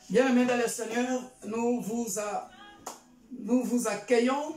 Bien-aimés dans le Seigneur, nous vous accueillons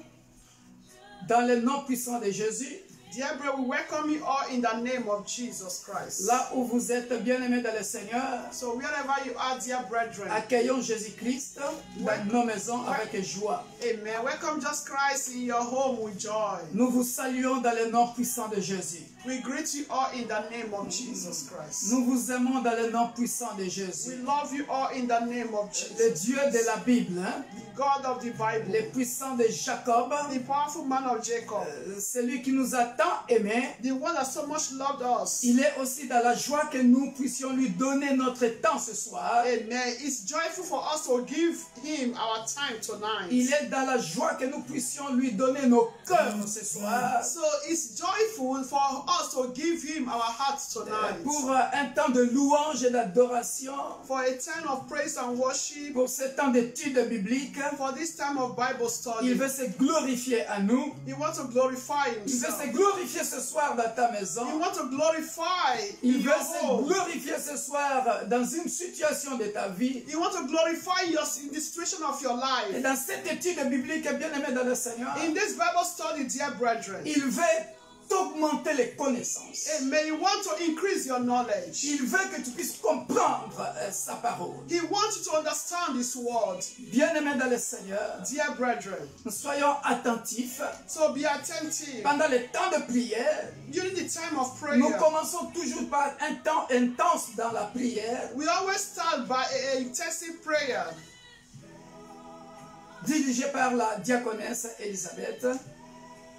dans le nom puissant de Jésus. Dear brother, we welcome you all in the name of Jesus Christ. Là où vous êtes bien-aimés dans le Seigneur, So wherever you are, dear brethren, accueillons Jésus-Christ dans nos maisons avec joie. amen. Welcome Jesus Christ in your home with joy. Nous vous saluons dans le nom puissant de Jésus. We greet you all in the name of Jesus Christ. Nous vous aimons dans le nom puissant de We Jésus. love you all in the name of Le Jesus. Dieu de la Bible, The God of the Bible, le puissant de Jacob, the powerful man of Jacob, celui qui nous a tant aimés. the one that so much loved us. Il est aussi dans la joie que nous puissions lui donner notre temps ce soir. Amen. It's joyful for us to give him our time tonight. Il est dans la joie que nous puissions lui donner nos cœurs ce soir. So it's joyful for us to give him our hearts tonight. Pour un temps de louange et d'adoration. For a time of praise and worship. Pour ce temps d'études bibliques. For this time of Bible study. Il veut se glorifier à nous. He wants to glorify Il veut himself. se glorifier ce soir dans ta maison. He wants to glorify Il in veut your se home. glorifier ce soir dans une situation de ta vie. He wants to glorify us in the situation of your Et life. dans cette étude biblique, bien-aimé dans le Seigneur, In this Bible study, dear brethren, il veut augmenter les connaissances. amen, he wants to increase your knowledge. Il veut que tu puisses comprendre sa parole. He wants you to understand his word. Bien-aimés dans le Seigneur, Dear brethren, soyons attentifs. so be attentive. Pendant le temps de prière, During the time of prayer, nous commençons toujours par un temps intense dans la prière, we always start by an intensive prayer, dirigé par la diaconesse Elisabeth.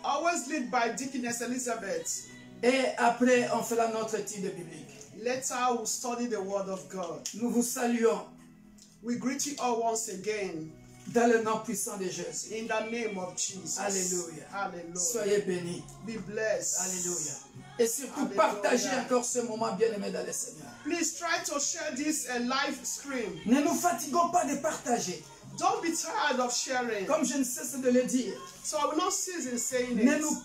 always led by Deaconess Elizabeth. Et après, on fera notre étude biblique. Later, we'll study the word of God. Nous vous saluons We greet you all once again dans le nom puissant de Jésus. in the name of Jesus. Alléluia. Hallelujah. Soyez bénis. Be blessed. Alléluia. Et surtout, Alléluia. partagez encore ce moment bien-aimé dans le Seigneur. Please try to share this live stream. Ne nous fatiguons pas de partager. Don't be tired of sharing. Comme je ne cesse de le dire, So I will not cease in saying ne it. nous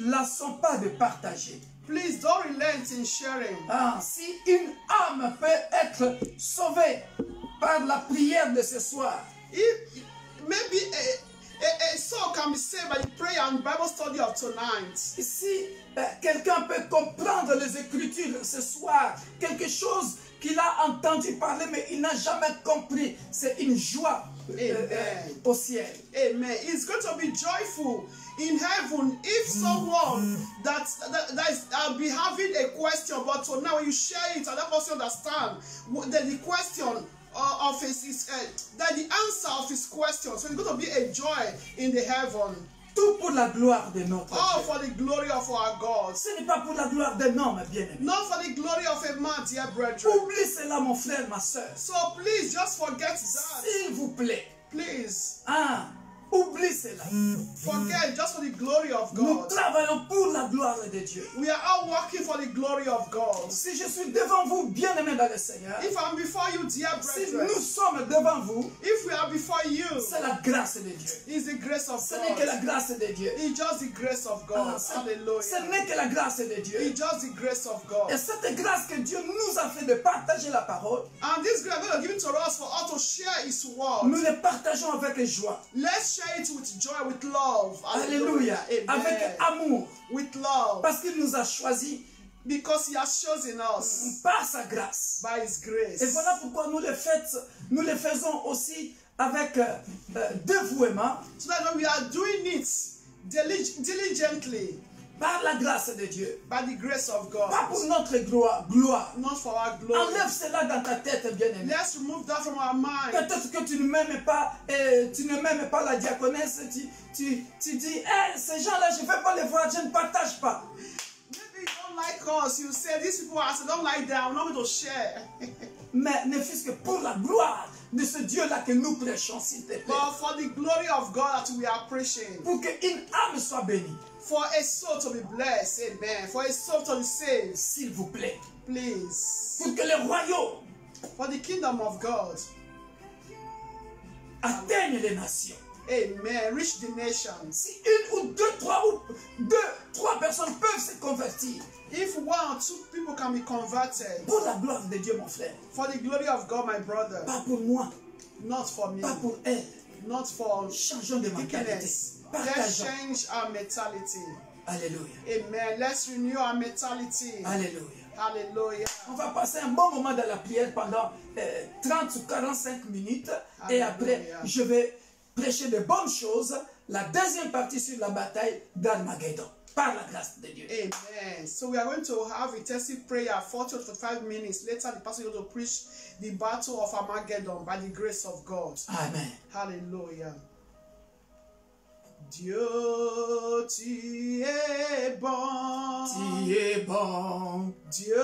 lassons pas de partager. Please don't relent in sharing. Ah, si une âme peut être sauvée par la prière de ce soir, If maybe a soul can be saved by the prayer and Bible study of tonight. si quelqu'un peut comprendre les Écritures ce soir, quelque chose qu'il a entendu parler mais il n'a jamais compris, c'est une joie au ciel. Amen. It's going to be joyful in heaven if someone that is be having a question, but so now when you share it and that person understand the question of his that the answer of his question. So it's going to be a joy in the heaven. Tout pour la gloire de notre All Dieu. for the glory of our God. Ce n'est pas pour la gloire d'un homme, bien-aimé. Not for the glory of a man, dear brethren. Oublie cela, mon frère, ma soeur. So please just forget that. S'il vous plaît. Please Ah, oublie cela. forget just for the glory of Nous God. travaillons pour la gloire de Dieu. We are all working for the glory of God. Si je suis devant vous, bien-aimé dans le Seigneur, If I'm before you, dear si brethren, nous sommes devant vous, if we are before you, c'est la grâce de Dieu. it's the grace of Ce n'est que la God. grâce de Dieu. It's just the grace of Ah, God. ce Hallelujah. n'est que la grâce de Dieu. It's just the grace of Et God. cette grâce que Dieu nous a fait de partager la parole, And this grace God has given to us for us to share His nous word. le partageons avec joie. Let's share it with joy, with love. Alléluia. Avec Amen. amour. With love. Parce qu'il nous a choisis Because He has chosen us par sa grâce. by His grace. Et voilà pourquoi nous le faisons aussi avec dévouement, So that when we are doing it diligently, par la grâce de Dieu. by the grace of God, Pas pour notre gloire. not for our glory. Enlève cela dans ta tête, bien-aimé. Let's remove that from our mind. Peut-être que tu ne m'aimes pas, la diaconesse, tu dis, ces gens-là, je ne vais pas les voir, je ne partage pas. Maybe you don't like us. You say, these people, I don't like them. I'm not going to share. Mais ne fût-ce que pour la gloire de ce Dieu-là que nous prêchons, s'il te plaît. But for the glory of God that we are preaching. Pour qu'une âme soit bénie. For a soul to be blessed. Amen. For a soul to be saved. S'il vous plaît. Please. Pour que le royaume For the kingdom of God. atteigne les nations. Amen. Reach the nations. Si une ou trois personnes peuvent se convertir, If one or two people can be converted, pour la gloire de Dieu, mon frère, for the glory of God, my brother, pas pour moi, Not for me. Pas pour elle. Not for Changeons de mentalité. weakness. Let's Partageons. change our mentality. Alléluia. Amen. Let's renew our mentality. Alléluia. Hallelujah. On va passer un bon moment dans la prière pendant 30 ou 45 minutes. Et après, Alléluia. je vais prêcher de bonnes choses. La deuxième partie sur la bataille d'Armageddon. Par la grâce de Dieu. Amen. So we are going to have intensive prayer, 40 to 45 minutes. Later, the pastor is going to preach the battle of Armageddon by the grace of God. Amen. Hallelujah. Dieu, tu es bon. Tu es bon. Dieu,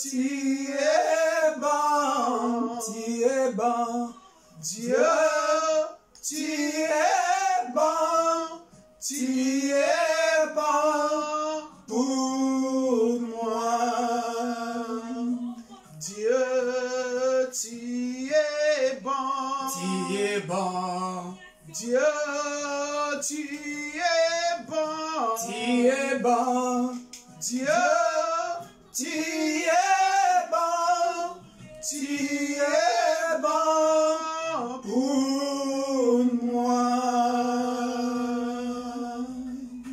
Tu es bon. Tu es bon. Dieu, Tu es bon. Tu es bon pour moi. Dieu, tu es bon. Tu es bon. Dieu, tu es bon. Tu es bon. Dieu, Tu es bon. Tu es bon pour moi.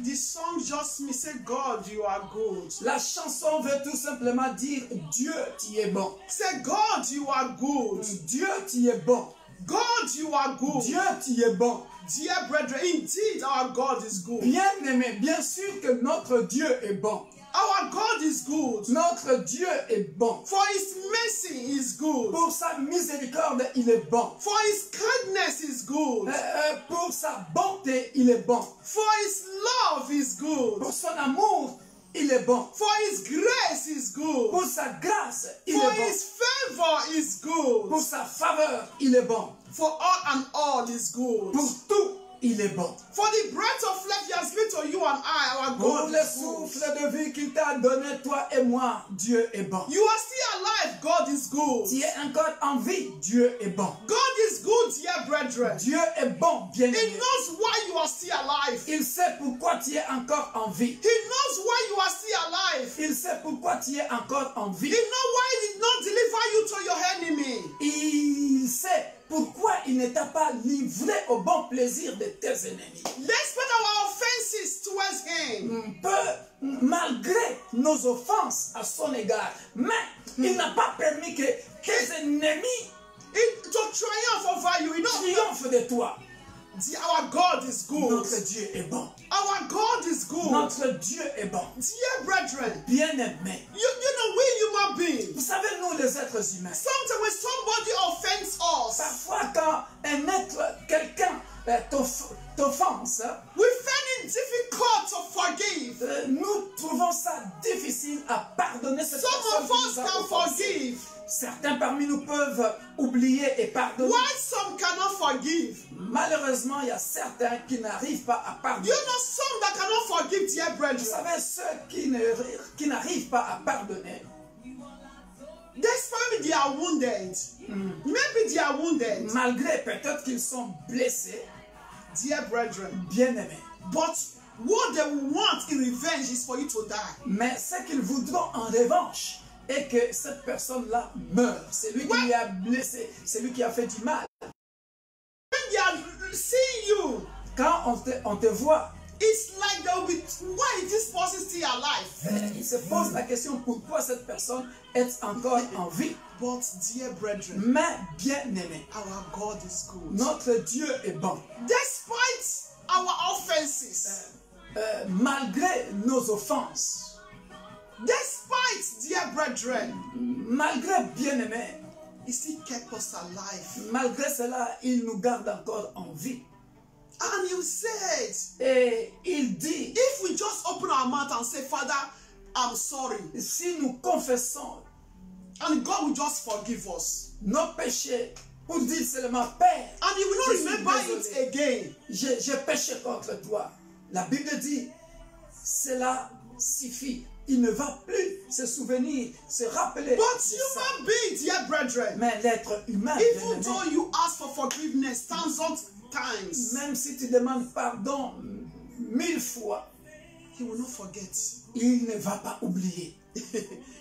the song just me say, God, you are good. La chanson veut tout simplement dire Dieu, tu es bon. Say, God, you are good. Dieu, tu es bon. God, you are good. Dieu, tu es bon. Dear brethren, indeed our God is good. Bien-aimé, bien sûr que notre Dieu est bon. Our God is good. Notre Dieu est bon. For his mercy is good. Pour sa miséricorde, il est bon. For his kindness is good. Pour sa bonté, il est bon. For his love is good. Pour son amour, il est bon. For his grace is good. Pour sa grâce, il For est bon. his favor is good. Pour sa faveur, il est bon. For all is good. Pour tout, il est bon. For the breath of life he has given to you and I, our Pour God le is good. souffle de vie qu'il t'a donné, toi et moi, Dieu est bon. You are still alive, God is good. Tu es encore en vie, Dieu est bon. God is good, dear brethren. Dieu est bon, He bien-aimé. knows why you are still alive. Il sait pourquoi tu es encore en vie. He knows why you are still alive. Il sait pourquoi tu es encore en He vie. knows why he did not deliver you to your enemy. Il sait pourquoi il ne t'a pas livré au bon plaisir de tes ennemis. Despite our offenses towards him, Malgré nos offenses à son égard, mais il n'a pas permis que tes ennemis to triumph over you. You know, triomphent de toi. our God is good. Notre Dieu est bon. Our God is good. Notre Dieu est bon. Dear brethren, Bien-aimé. you know, we human beings, Vous savez, nous les êtres humains, sometimes when somebody offends us, parfois quand un être, quelqu'un t'offense, we find it difficult to forgive. nous trouvons ça difficile à pardonner cette Some personne of qui us nous a can offensés. forgive. Certains parmi nous peuvent oublier et pardonner. Why some cannot forgive? Malheureusement, il y a certains qui n'arrivent pas à pardonner. You know, some that cannot forgive, dear Vous brethren. savez, ceux qui n'arrivent pas à pardonner, Despite they are wounded, maybe they are wounded, malgré peut-être qu'ils sont blessés, dear brethren. bien-aimés, But what they want in revenge is for you to die. mais ce qu'ils voudront en revanche est que cette personne-là meure. C'est lui qui lui a blessé, c'est lui qui a fait du mal. When they are seeing you, Quand on te voit, it's like they'll be, why is this person still alive? il se pose la question pourquoi cette personne est encore en vie. But dear brethren, Mais bien-aimé, our God is good. notre Dieu est bon. Despite our offenses, Malgré nos offenses, despite, dear brethren, malgré bien-aimé, He still kept us alive. malgré cela, il nous garde encore en vie. And you said, Et il dit, if we just open our mouth and say, Father, I'm sorry, si nous confessons and God will just forgive us, nos péchés, pour dire seulement, Père, and He will je not suis remember désolé. it again. J'ai péché contre toi. La Bible dit, cela suffit. Il ne va plus se souvenir, se rappeler. But de ça. human beings, dear brethren, Mais l'être humain, even bien-aimé, though you ask for forgiveness thousands times, même si tu demandes pardon 1000 fois, He will not forget. il ne va pas oublier.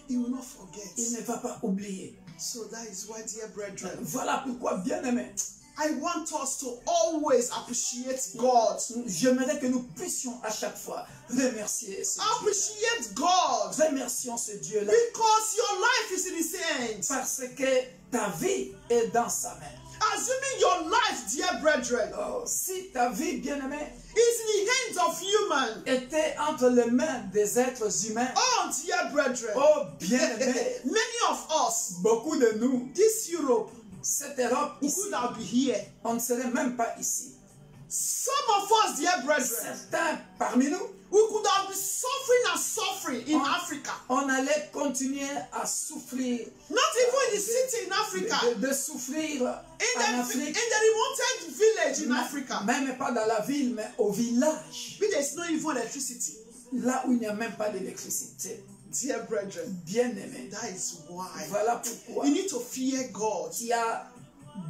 He will not forget. Il ne va pas oublier. So that is why, dear brethren, Voilà pourquoi, bien-aimés, I want us to always appreciate God. j'aimerais que nous puissions à chaque fois remercier ce Dieu. Appreciate God. Remercions ce Dieu-là. Because your life is in His hands. Parce que ta vie est dans sa main. Assuming your life, dear brethren, Oh, si ta vie, bien-aimé, is in the hands of human. était entre les mains des êtres humains, Oh, dear brethren. oh, bien-aimé, Many of us, beaucoup de nous, this Europe, cette Europe we ici, could not be here. on ne serait même pas ici. Some of us, dear brethren, Certains parmi nous, we could have been suffering and suffering in Africa. on allait continuer à souffrir, Not even in the city in Africa. de souffrir In en the Afrique, remote village in Africa. même pas dans la ville, mais au village, But there's no even electricity. là où il n'y a même pas d'électricité. Dear brethren, Bien-aimé, that is why voilà pourquoi you need to fear God. il y a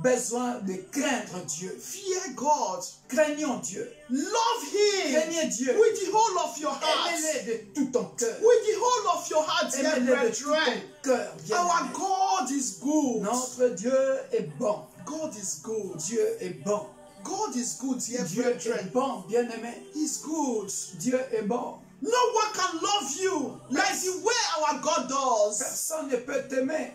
besoin de craindre Dieu. Fear God. Craignons Dieu. Love Him Craignez Dieu. with the whole of your heart. Aimez-le de tout ton cœur. With the whole of your heart, dear Aimez-le de tout ton brethren. cœur. Our bien-aimé. God is good. Notre Dieu est bon. God is good. Dieu est bon. God is good, dear Dieu est brethren. bon, bien-aimé. He's good. Dieu est bon. No one can love you like the way our God does. Personne ne peut t'aimer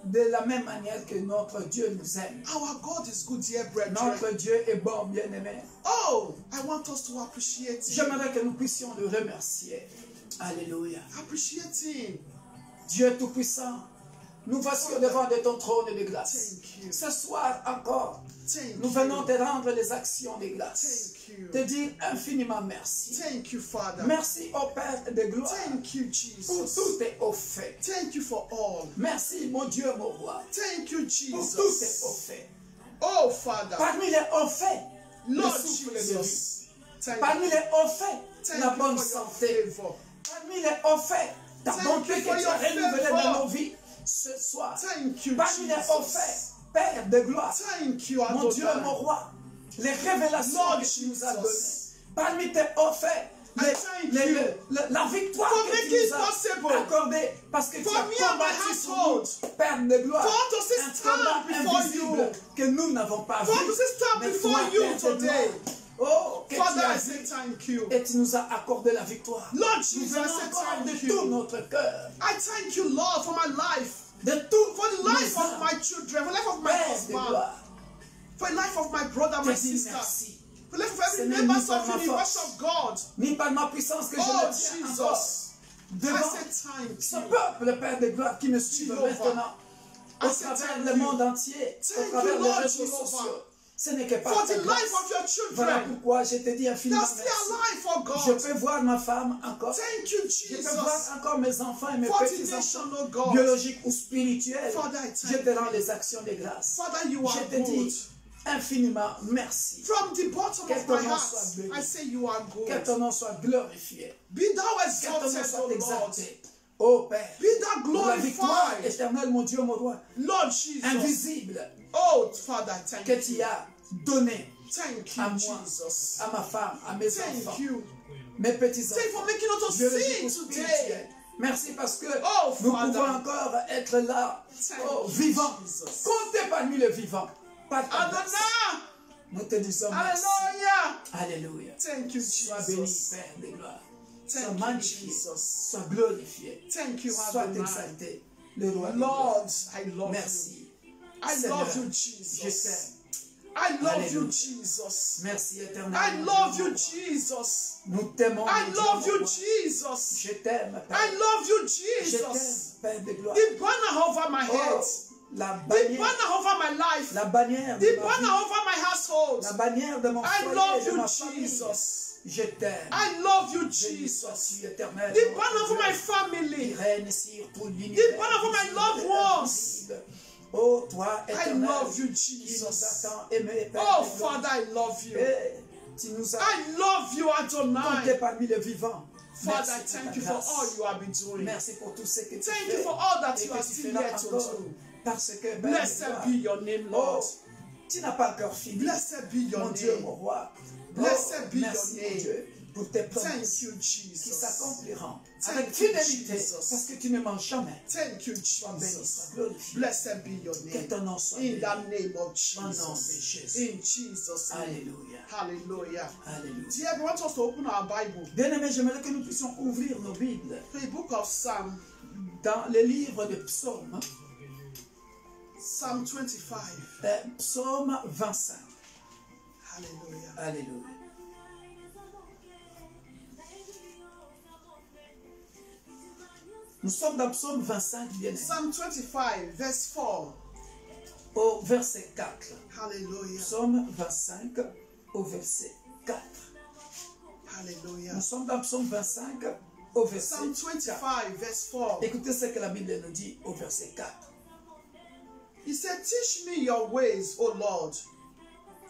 de la même manière que notre Dieu nous aime. Our God is good, dear brethren. Notre Dieu est bon, bien-aimé. Oh, I want us to appreciate Him. J'aimerais que nous puissions le remercier. Alléluia. Appreciate Him. Dieu tout-puissant, nous voici au devant de ton trône de grâce. Thank you. Ce soir encore, Thank nous venons you. te rendre les actions de grâce. Thank you. Te dire infiniment merci. Thank you, Father. Merci au Père de gloire Thank you, pour Jesus. tout et au fait. Thank you for all. Merci mon Dieu, mon roi, Thank you, pour tout et au Jesus. fait. Oh, Father. Parmi les hauts faits, le Lord souffle de vie. Jesus. Thank Parmi you. les hauts faits, Thank la you bonne for your santé. favor. Parmi les hauts faits, ta Thank bonté you for que tu as your renouvelée favor. dans nos vies ce soir. Thank you, Parmi les hauts faits, Jesus. Père de gloire, Thank you, mon Dieu, mon Adonai. roi, les révélations Lord que tu nous as Jesus. données. Parmi tes hauts faits, I thank you la victoire for que tu making nous as possible accordée parce que tu for as me and my combattu pour household nous, Père de gloire, for us to say un stand combat before invisible you. que nous n'avons pas For vu. us to say stand Mais before toi, you Père de today. gloire, oh, que Father, tu I as say vu thank you. et tu nous as accordé la victoire. Lord Nous Jesus, venons I say encore de thank tout you. notre cœur, I thank you, Lord, for my life. de tout For the life of my children, for the life of my Père de husband, gloire. for the life of my brother, my Je dis sister, merci. for the life of every Ce n'est member ni par of ma the universe force. of God. Ni par ma puissance que je Oh, le tiens encore Jesus. I devant say thank ce you. peuple, Père de gloire, qui me suit Jehovah. maintenant au I say travers thank le you. monde entier, Thank au travers you, les Lord réseaux Jehovah. sociaux. Ce n'est que par For ta the grâce. life of your Voilà children. pourquoi je te dis infiniment They're still merci. alive for Je God. peux voir ma femme encore. Thank you, Je peux Jesus. voir encore mes enfants et mes For the petits-enfants, nation, oh God. biologiques ou spirituels. Father, I Je thank te you. rends les actions de grâce. Father, you are Je te good. dis infiniment merci. From the bottom Que of ton my nom heart, soit béni. I say you are Que good. ton nom soit glorifié. Be thou Que ton nom exalted, soit O Lord. exalté. Ô Père, Be thou pour la victoire glorified. éternelle, mon Dieu, mon roi, Lord Jesus. invisible, Oh, Father, thank que tu you. as donné Thank à you, moi, Jesus. à ma femme, à mes Thank enfants, you. mes petits-enfants, Thank you for making us to biologiques ou see spirituels. today. Merci parce que Oh, nous Father. pouvons encore être là, Thank oh, you, vivants, Jesus. comptés parmi les vivants. Par ta grâce. Adonai. Nous te disons merci. Hallelujah. Alléluia. Thank you, Sois béni, Jesus. Père de gloire. Sois Thank you, magnifié. Jesus. Sois glorifié. Thank you, Sois Adonai. exalté. Le roi de gloire. Lord, I love you. Merci. I Seigneur, love you, je Jesus. t'aime. I love you, Alléluia. Jesus. Merci éternel. I mon love Dieu, you, mon roi. Jesus. Nous t'aimons. I mon Dieu, love mon you, roi. Jesus. Je t'aime, Père. I love you, Je t'aime, Jesus. Père de gloire. The banner over my head. Oh, la The bannière, banner over my life. la bannière de The ma banner vie, over my household. la bannière de mon I foyer, love de you, ma famille. Jesus. Je t'aime. I love you, Béni sois-tu, Jesus. éternel. The mon banner over Dieu, my qui family. règne sur tout l'univers. banner over my visible loved et ones. invisible. Oh, toi, I éternel, love you, qui nous Jesus. a tant aimés, Père Oh, de gloire. Father, I love you. Et tu nous as I love you, comptés Adonai. parmi les vivants. Father, Merci thank pour you ta for grâce. all you have been doing. Merci pour tout ce que tu Thank fais. you for all that et you que are tu still feras yet to encore. do. Parce que, Père de Blessed gloire, be your name, Lord. oh, tu n'as pas encore fini. Blessed be your Mon Dieu, name. mon roi. Blessed be merci, your mon name. Dieu. pour tes Thank promesses you, qui Jesus. s'accompliront Thank avec you, fidélité Jesus. parce que tu ne manques jamais. Thank you, Sois béni, sois Jesus. glorifié. Blessed be your Que name. ton nom soit In béni. the name of Au nom de Jesus. Jésus. In Jesus' name. Alléluia. Hallelujah. Alléluia. Dear, we want us to open our Bible. Bien-aimés, j'aimerais que nous puissions ouvrir nos Bibles The book of Psalm, dans le livre de Psaume, Psalm 25. Psaume 25. Hallelujah. Alléluia. Nous sommes dans Psaume 25, bien-aimés, Psalm 25, verse 4. au verset 4. Hallelujah. Psaume 25, au verset 4. Hallelujah. Nous sommes dans Psaume 25, au verset Psalm 4. 25, verse 4. Écoutez ce que la Bible nous dit au verset 4. He said, teach me your ways, O Lord.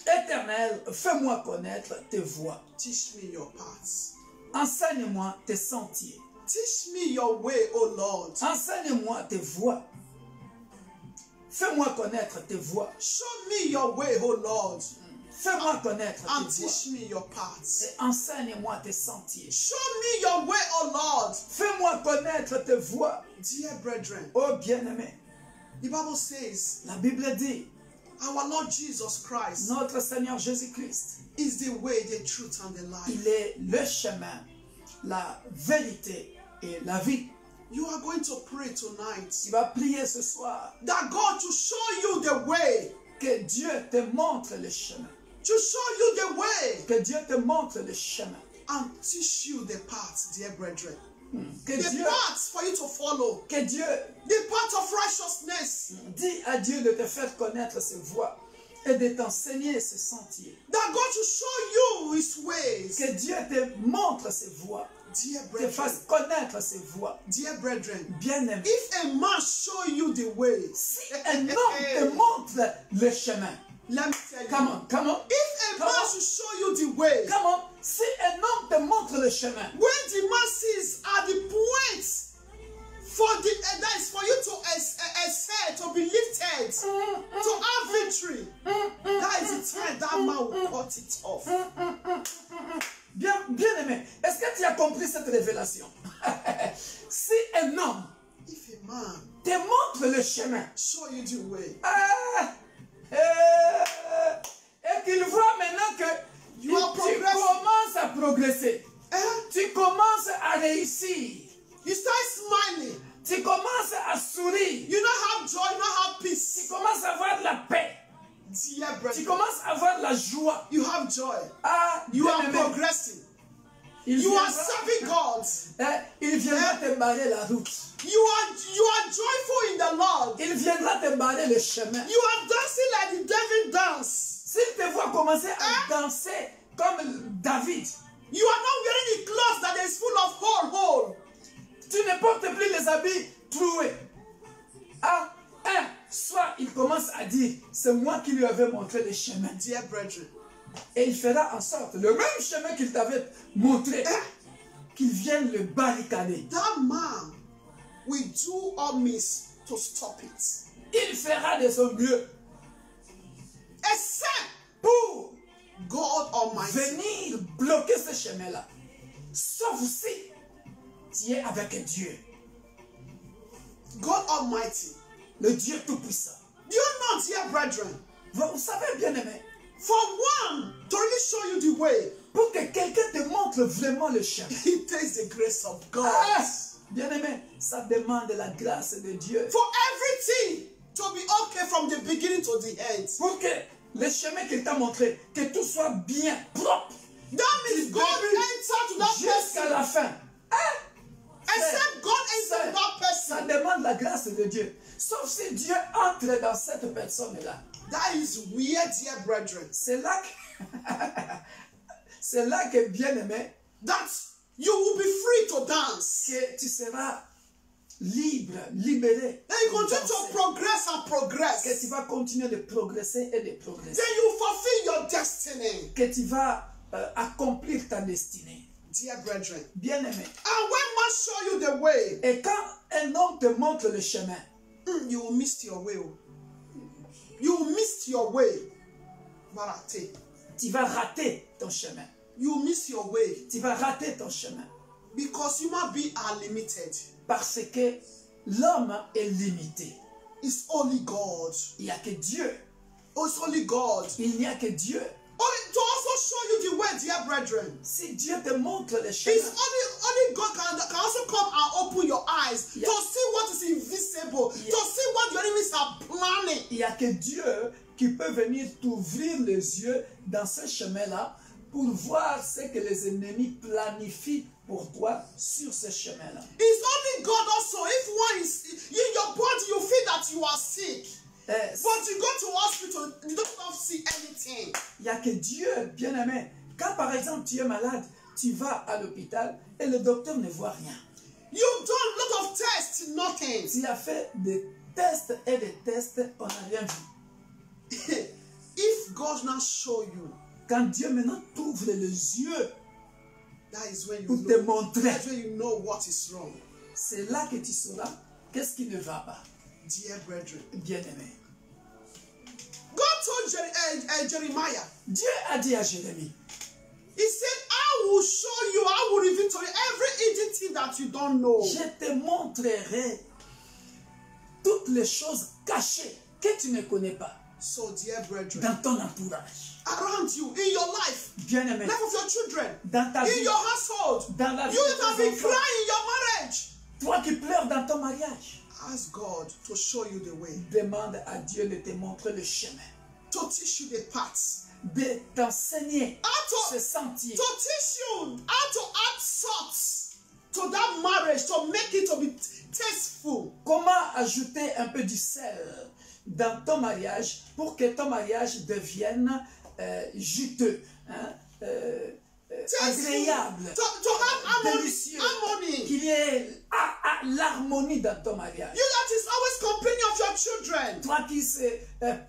Éternel, fais-moi connaître tes voies. Teach me your paths. Enseigne-moi tes sentiers. Teach me your way, O Lord. Enseigne-moi tes voies. Fais-moi connaître tes voies. Show me your way, O Lord. Fais-moi connaître And tes voies. teach me your paths. Et enseigne-moi tes sentiers. Show me your way, O Lord. Fais-moi connaître tes voies. Dear brethren, Oh bien-aimé, the Bible says, la Bible dit, our Lord Jesus Christ notre Seigneur Jésus-Christ, is the way, the truth, and the life. il est le chemin, la vérité et la vie. You are going to pray tonight Tu vas prier ce soir that God to show you the way, que Dieu te montre le chemin. to show you the way, Que Dieu te montre le chemin. and teach you the path, dear brethren. Que The Dieu, path for you to follow, que Dieu the path of righteousness. dit à Dieu de te faire connaître ses voies et de t'enseigner ses sentiers. That God to show you His ways. Que Dieu te montre ses voies, Dear te brethren, fasse connaître ses voies. dear brethren, Bien-aimé, if a man show you the way, si un homme te montre le chemin, let me tell you, come on, come on, if a Come man on. should show you the way, come on, si un homme te montre le chemin, when the man sees at the point for the that is for you to excel, to be lifted, to have victory, that is the time that man will cut it off. bien-aimé, est-ce que tu as compris cette révélation? Si un homme If a man te montre le chemin, show you the way, et qu'il voit maintenant que You are tu progressing. commences à progresser, tu commences à réussir, you start smiling. tu commences à sourire, You don't have joy, you don't have tu peace. commences à avoir de la paix, Dear tu brethren, commences à avoir de la joie. you have joy. Ah, You are bien-aimé, progressing. il You are viendra- serving God. il viendra te barrer la route. You are joyful in the Lord. Il viendra te barrer le chemin. You are dancing like the David dance. S'il te voit commencer à danser comme David, You are not wearing the clothes that is full of hole. tu ne portes plus les habits troués. Ah, soit il commence à dire, c'est moi qui lui avais montré le chemin. Dear brethren, Et il fera en sorte, le même chemin qu'il t'avait montré, qu'il vienne le barricader. that man will do all means to stop it. Il fera de son mieux Except pour God Almighty. venir bloquer ce chemin-là. Sauf si tu es avec Dieu, God Almighty. le Dieu Tout-Puissant. Do you know, dear brethren, Vous savez, bien aimé, for one to really show you the way, pour que quelqu'un te montre vraiment le chemin. it takes the grace of God. Ah, bien aimé, ça demande la grâce de Dieu. For everything to be okay from the beginning to the end. Pour que le chemin qu'il t'a montré, que tout soit bien propre That means God entered to that jusqu'à person. la fin. Except God entered to that Ça person. demande la grâce de Dieu. Sauf si Dieu entre dans cette personne-là. That is weird, dear brethren. C'est là que, c'est là que, bien aimé, That you will be free to dance. que tu seras libre, libéré. Then you continue danser. to progress and Que progress. tu vas continuer de progresser et de progresser. Then you fulfill your destiny, Que tu vas accomplir ta destinée. dear brethren. Bien aimé. And when man show you the way, Et quand un homme te montre le chemin, you will miss your way. You will miss your way. Varate. tu vas rater ton chemin. you miss your way. Tu vas rater ton chemin. Because human beings are limited. Parce que l'homme est limité. It's only God. Il n'y a que Dieu. Oh, it's only God. Il n'y a que Dieu. Only, to also show you the way, dear brethren. Si Dieu te montre le It's chemin, only God can also come and open your eyes Yeah. to see what is invisible, Yeah. to see what your enemies are planning. il n'y a que Dieu qui peut venir t'ouvrir les yeux dans ce chemin-là pour voir ce que les ennemis planifient pour toi sur ce chemin-là. It's only God also. If one is in your body, you feel that you are sick, but you go to hospital, you don't see anything. Il n'y a que Dieu, bien-aimé. Quand par exemple tu es malade, tu vas à l'hôpital et le docteur ne voit rien. You've done a lot of tests, nothing. Tu as fait des tests et des tests, on n'a rien vu. If God now show you, Quand Dieu maintenant t'ouvre les yeux that is when you pour te know. montrer, That's when you know what is wrong, c'est là que tu sauras qu'est-ce qui ne va pas, dear brethren. bien-aimé. God told Jeremiah. Dieu a dit à Jérémie, He said, I will show you, I will reveal to you every hidden thing that you don't know. je te montrerai toutes les choses cachées que tu ne connais pas So, dear brethren, dans ton entourage. around you, in your life, Bien-aimé, life of your children, dans ta in vie, your household, dans la vie you de that have tes been enfants, crying in your marriage. toi qui pleures dans ton mariage, Ask God to show you the way, demande à Dieu de te montrer le chemin, to teach you the paths, de t'enseigner how ce to sentier, teach you how to add salt to that marriage, to make it to be tasteful. comment ajouter un peu du sel dans ton mariage pour que ton mariage devienne juteux, hein, agréable, To have délicieux, harmony. qu'il y ait l'harmonie dans ton mariage. You that is always complaining of your children. Toi qui se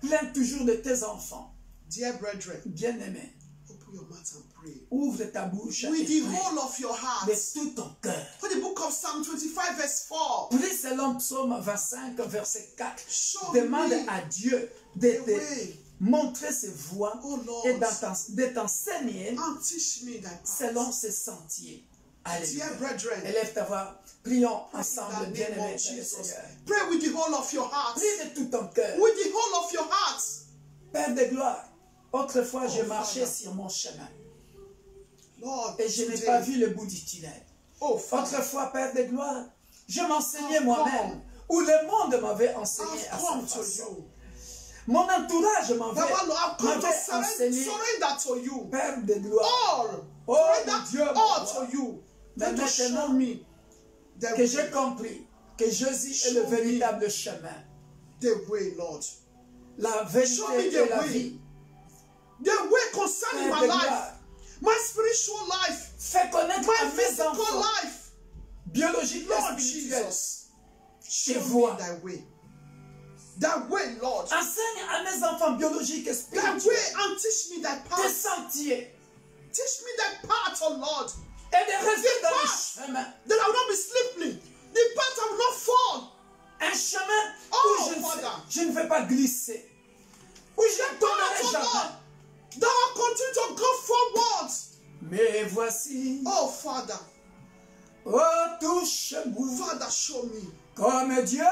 plains toujours de tes enfants, Dear brethren, bien-aimé, open your mouth and pray. ouvre ta bouche With et the prie whole of your heart. de tout ton cœur. For the book of Psalm 25 verse 4. Prie selon Psaume 25, verset 4. Show Demande me à Dieu de the te way. montrer ses voies Oh Lord. et de t'enseigner And teach me thy path. selon ses sentiers. Alléluia. Dear brethren, Élève ta voix. Prions in ensemble, the name bien-aimés, of Jesus. Seigneur. Pray with the whole of your heart. Prie de tout ton cœur. With the whole of your heart. Père de gloire, autrefois je Oh, marchais Father. sur mon chemin Lord, et je n'ai today, pas vu le bout du tunnel. oh Father, Autrefois, Père de gloire, je m'enseignais Oh, moi-même, ou le monde m'avait enseigné I've à sa come to façon. you. Mon entourage That one, I've come to m'avait enseigné, surrender to you. Père de gloire, All. Oh, Surrender mon Dieu, mon all roi. to you. Mais Then to show maintenant me the que way. j'ai compris que Jésus est le Show me. véritable chemin, The way, Lord. la Show me vérité the et la way. vie. The way concerning Père my de life, gloire, my spiritual life, fais connaître my à mes physical enfants, life. biologiques et Lord spirituels, Jesus, tes show voies. me thy way. Thy way, Lord. Enseigne à mes enfants biologiques et Thy spirituels way and teach me thy tes path. sentiers Teach me thy path, oh Lord. et de rester dans le path. chemin. That I will not be sleeping. The path I will not fall. Un chemin Oh, où Father. je ne vais pas glisser, où je ne Path, tomberai oh jamais. Lord. That I will continue to go forward. Mais voici, Oh, Father. oh touche-moi, Father, show me. comme Dieu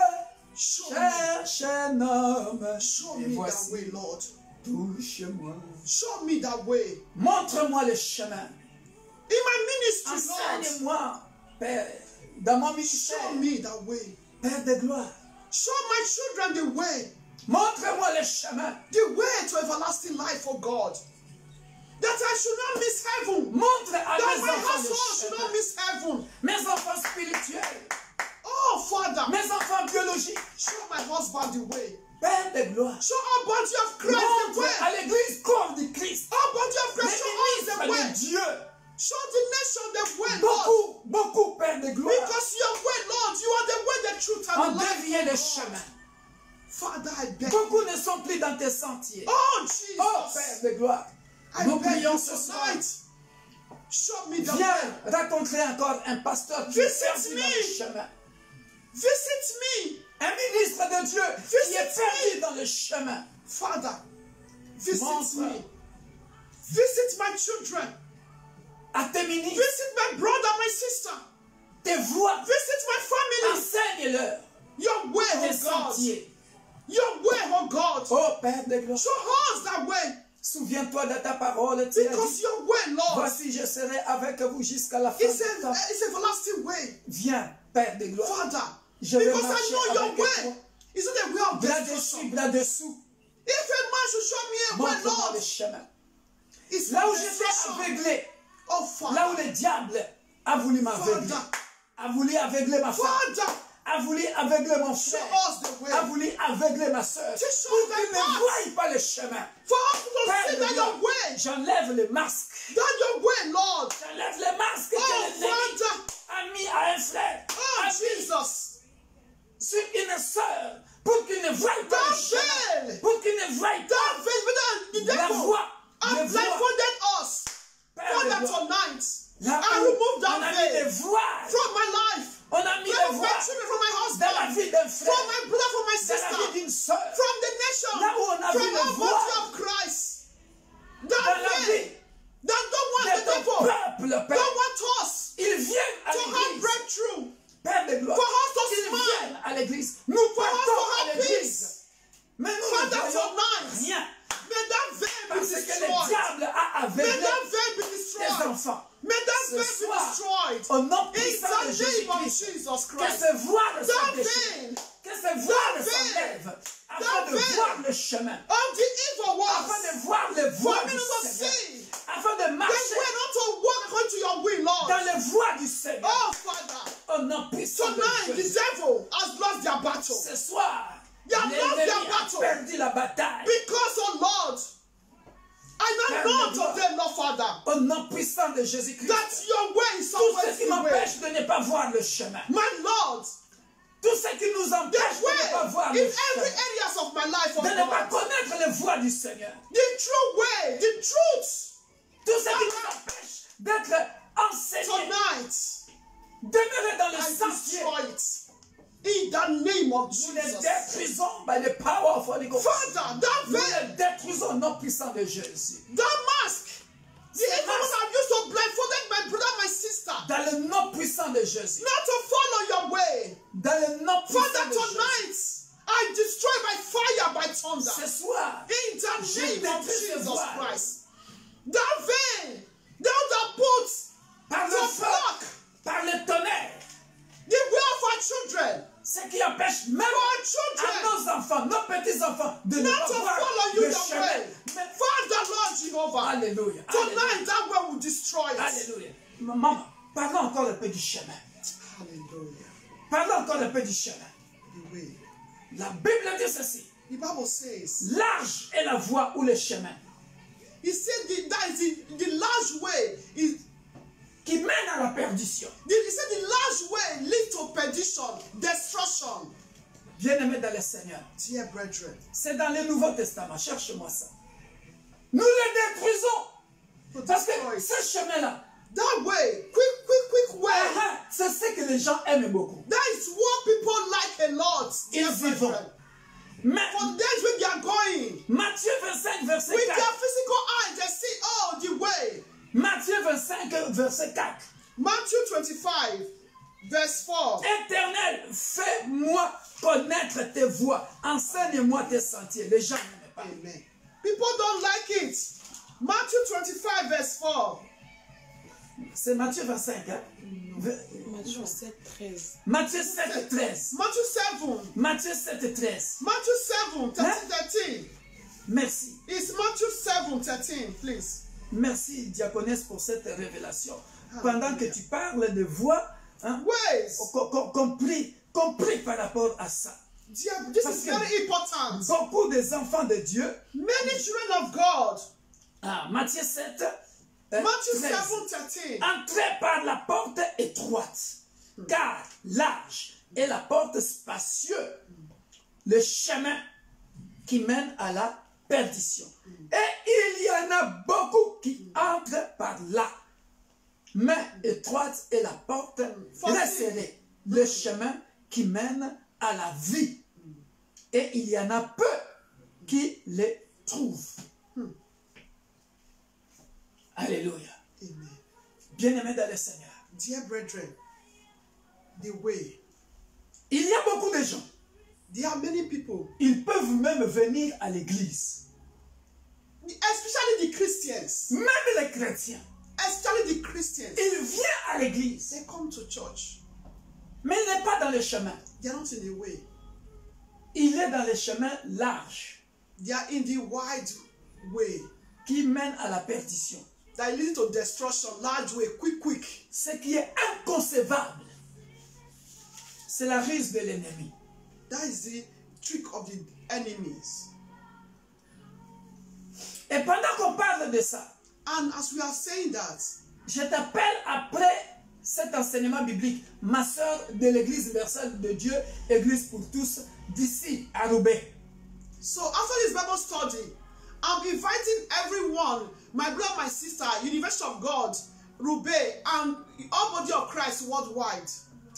Show me. cherche un homme. Show Et me voici, that way, Lord. touche-moi. Show me that way. Montre-moi le chemin. In my ministry, Lord. Enseigne-moi, Père, dans mon Show ministère, me that way. Père de gloire. Show my children the way. Montre-moi le chemin. The way to everlasting life, oh God. That I should not miss heaven. Montre à That mes my enfants household le should chemin. not miss heaven. Mes enfants spirituels, Oh, Father. mes enfants biologiques, Show my husband the way. Père de gloire. Show our body of Christ the Montre way. à l'église corps du Christ, Our body of Christ, show us the l'église way. de Dieu. Show the nation the way, Lord. Beaucoup, Père de gloire, Because your way, Lord, you are the way, the truth, ont and the dévié le life. chemin. Father, I beg Beaucoup you. ne sont plus dans tes sentiers. Oh, Jesus. Oh, Père de gloire, I nous beg prions you ce soir. tonight. Show me the Viens way. rencontrer encore un pasteur qui est Visit perdu me. dans le chemin. Visit me. Un ministre de Dieu qui est perdu dans le chemin. Father, visit Montre. me. Visit my children. à tes ministres, Visit my brother, my sister. tes voix, Visit my family. enseigne-leur Your way, tes oh God. sentiers. Your way, oh God. Oh Père de gloire, Show us that way. souviens-toi de ta parole. Tu as Because dit, your way, Lord, voici, je serai avec vous jusqu'à la fin it's du temps. it's everlasting way. Viens, Père de gloire. Father, Je vais because I marcher know your avec way. toi. It's not a way of Bras dessus, destruction. bras dessous. If a man should show me a way, Montre-moi le Lord, chemin. it's Là où not j'étais destruction. aveuglé, Oh, là où Father. le diable a voulu m'aveugler, Father. a voulu aveugler ma femme, Father, a voulu aveugler mon show frère, us the way. a voulu aveugler ma soeur, Teach us pour the qu'ils ne path. voient pas le chemin. For us to Père see de that gloire, your way, j'enlève le masque. that your way, Lord. J'enlève le masque Oh, que l'ennemi Father. a mis à un frère, Oh, a mis Jesus. sur une soeur, pour qu'il ne voie pas le That chemin, veil, pour qu'il ne voie that pas veil, the la devil voie, has les voies. blindfolded us. Père de Father, gloire, tonight, là I où remove on that a mis des veil voiles, from my life, on a mis des from my voiles children, from my dans la husband, vie d'un from frère, my brother, from my dans la vie sister, d'une soeur, from the nation, là où on a from vu le our voile body of Christ. dans That la veil vie that don't want de the ton devil, peuple, don't Père. want us Ils viennent à to have l'église, breakthrough, Père de gloire. for us to Ils smile, viennent à l'église. Nous for us partons to à have l'église. peace. Mais nous ne Father, voyons tonight, rien. may that veil be Parce que le destroyed. diable a May aveuglé that veil be tes destroyed. enfants. May that Ce veil be soir, destroyed. Au nom In puissant de the name of Jésus-Christ, Jesus que Christ. ce voile soit That déchiré. veil Que ce voile veil, s'enlève afin that de veil voir le chemin. of the evil Afin ones. de voir le For voie me du not to Seigneur. see. Afin de Then marcher we're not to walk according to your will, Lord. dans le voie du Seigneur. Oh, Father. Au nom puissant de Tonight, the Jésus. devil has lost their battle. Ce soir, They have lost l'ennemi their a battle. perdu la bataille. Because, oh Lord, I Père know de not gloire. of them, Lord Father, Au nom puissant de Jésus-Christ. that your way is Tout ce always qui the way. m'empêche de ne pas voir le chemin. My Lord, Tout ce qui nous the empêche de ne pas voir way le in every chemin. areas of my life, oh De ne pas God, connaître les voies du Seigneur. the true way, the truth, Tout ce qui nous empêche d'être enseignés. tonight, Demeurer dans le I sentier. destroy it. In the name of Nous les Jesus. détruisons by the power of Holy Ghost. Father, that Nous veil, les détruisons au nom puissant de Jésus. that mask, the evil ones have used to blindfolded my brother, my sister, Dans le nom puissant de Jésus. not to follow your way. Dans le nom puissant Father, de Jésus. tonight, I destroy by fire, by thunder. Ce soir, In the je name of détruis ce Jesus voile. Christ. That veil, those that put par le to feu, block par le tonnerre, the way of our children, ce qui empêche même our à children, nos enfants, nos petits-enfants, de ne not pas to voir follow you le the chemin. way. Mais- Father, Lord Jehovah, Alléluia. Alléluia. tonight that way will destroy it. Alléluia. Maman, parlons encore un peu du chemin. Hallelujah. Parlons encore un peu du chemin. The way. La Bible dit ceci. The Bible says, Large est la voie ou le chemin He said that is the large way is qui mène à la perdition. he said the large way leads to perdition, destruction. Bien-aimés dans le Seigneur. Dear brethren, C'est dans le Nouveau Testament. Cherche-moi ça. Nous le détruisons. to Parce que destroy ce chemin-là, that way, quick way. c'est ce que les gens aiment beaucoup. That is what people like a lot, dear Ils y vont. brethren. Mais For that's where they are going. Matthieu 25, verset With their 4. physical eyes, they see, oh, the way. Matthieu 25, verset 4. Matthew 25, verse 4. Éternel, fais-moi connaître tes voies. Enseigne-moi tes sentiers. Les gens n'aiment pas. Amen. People don't like it. Matthew 25, verse 4. C'est Matthieu 25. Hein? Matthieu 7, 13. Matthieu 7, 13. Matthew 7. Matthieu 7, 13. Matthew 7, 13. Merci. It's Matthew 7, 13, please. Merci, diaconesse, pour cette révélation. Pendant que tu parles de voix, hein, Ways. compris par rapport à ça. Dear, this Parce is que very important. beaucoup des enfants de Dieu, Many children of God. Matthieu 7, Matthew 13, 7, 13. entrez par la porte étroite, car large est la porte spacieuse, le chemin qui mène à la perdition. Et il y en a beaucoup qui entrent par là. Mais étroite est la porte resserrée, le chemin qui mène à la vie. Et il y en a peu qui les trouvent. Alléluia. Amen. Bien-aimés dans le Seigneur, Dear brethren, the way. il y a beaucoup de gens. There are many people, Ils peuvent même venir à l'église. especially the Christians, Même les chrétiens. especially the Christians, Il vient à l'église. they come to church. Mais il n'est pas dans le chemin. They are not in the way. Il est dans le chemin large They are in the wide way qui mène à la perdition. that leads to destruction, large way, quick. Ce qui est inconcevable, c'est la ruse de l'ennemi. That is the trick of the enemies. Et pendant qu'on parle de ça, And as we are saying that, je t'appelle après cet enseignement biblique, ma soeur de l'église universelle de Dieu, Église pour tous, d'ici à Roubaix. so after this Bible study, I'm inviting everyone, my brother, my sister, University of God, Roubaix, and all body of Christ worldwide.